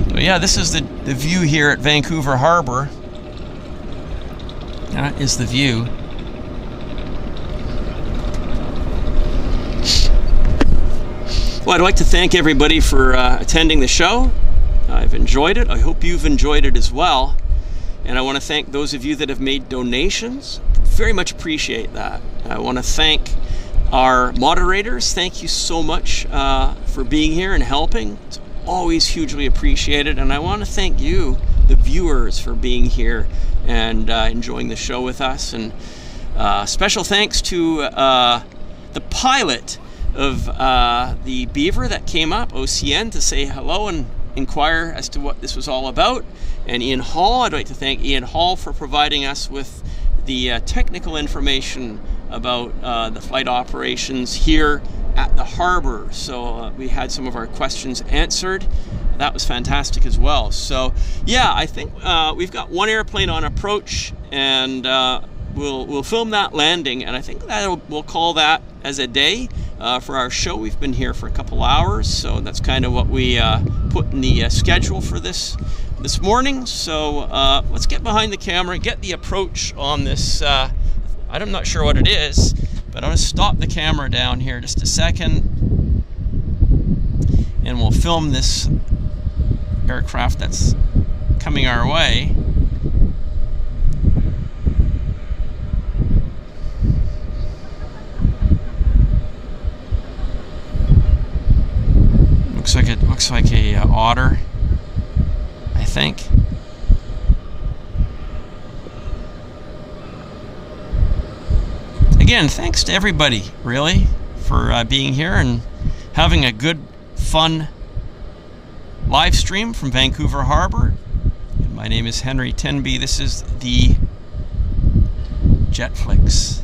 S1: So yeah, this is the view here at Vancouver Harbour. That is the view. Well, I'd like to thank everybody for attending the show. I've enjoyed it. I hope you've enjoyed it as well. And I want to thank those of you that have made donations. Very much appreciate that. I want to thank our moderators. Thank you so much for being here and helping. It's always hugely appreciated. And I want to thank you, the viewers, for being here and enjoying the show with us. And special thanks to the pilot of the Beaver that came up, OCN, to say hello and inquire as to what this was all about. And Ian Hall, I'd like to thank Ian Hall for providing us with the technical information about the flight operations here at the harbor. So we had some of our questions answered. That was fantastic as well. So yeah, I think we've got one airplane on approach, and we'll film that landing, and I think that we'll call that as a day for our show. We've been here for a couple hours, so that's kind of what we put in the schedule for this morning. So let's get behind the camera, get the approach on this. I'm not sure what it is, but I'm going to stop the camera down here just a second, and we'll film this aircraft that's coming our way. looks like a Otter, I think. Again, thanks to everybody, really, for being here and having a good, fun live stream from Vancouver Harbour. And my name is Henry Tenby. This is the JetFlix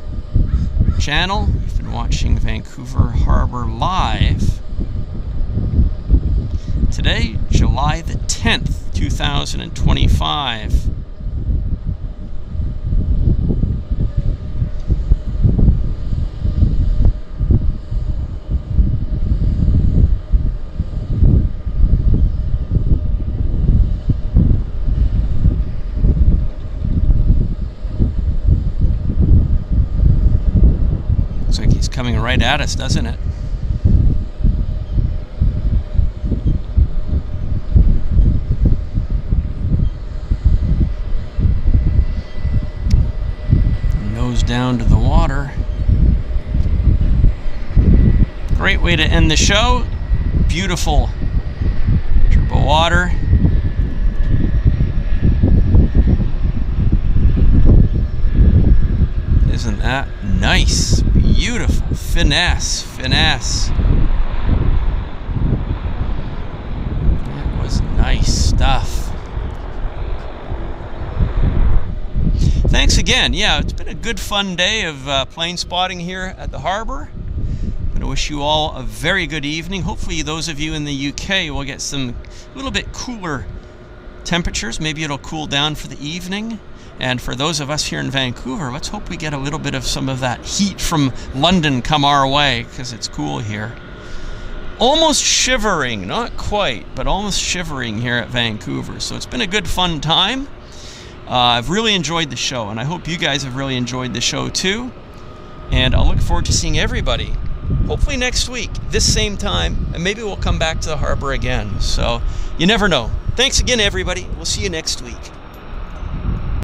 S1: channel. You've been watching Vancouver Harbour live. Today, July the 10th, 2025. Looks like he's coming right at us, doesn't it? Down to the water. Great way to end the show. Beautiful turbo water. Isn't that nice? Beautiful. Finesse. That was nice stuff. Thanks again. Yeah, it's been a good fun day of plane spotting here at the harbour. I'm going to wish you all a very good evening. Hopefully those of you in the UK will get some little bit cooler temperatures. Maybe it'll cool down for the evening. And for those of us here in Vancouver, let's hope we get a little bit of some of that heat from London come our way, because it's cool here. Almost shivering, not quite, but almost shivering here at Vancouver. So it's been a good fun time. I've really enjoyed the show, and I hope you guys have really enjoyed the show too. And I'll look forward to seeing everybody, hopefully next week, this same time, and maybe we'll come back to the harbour again. So you never know. Thanks again, everybody. We'll see you next week.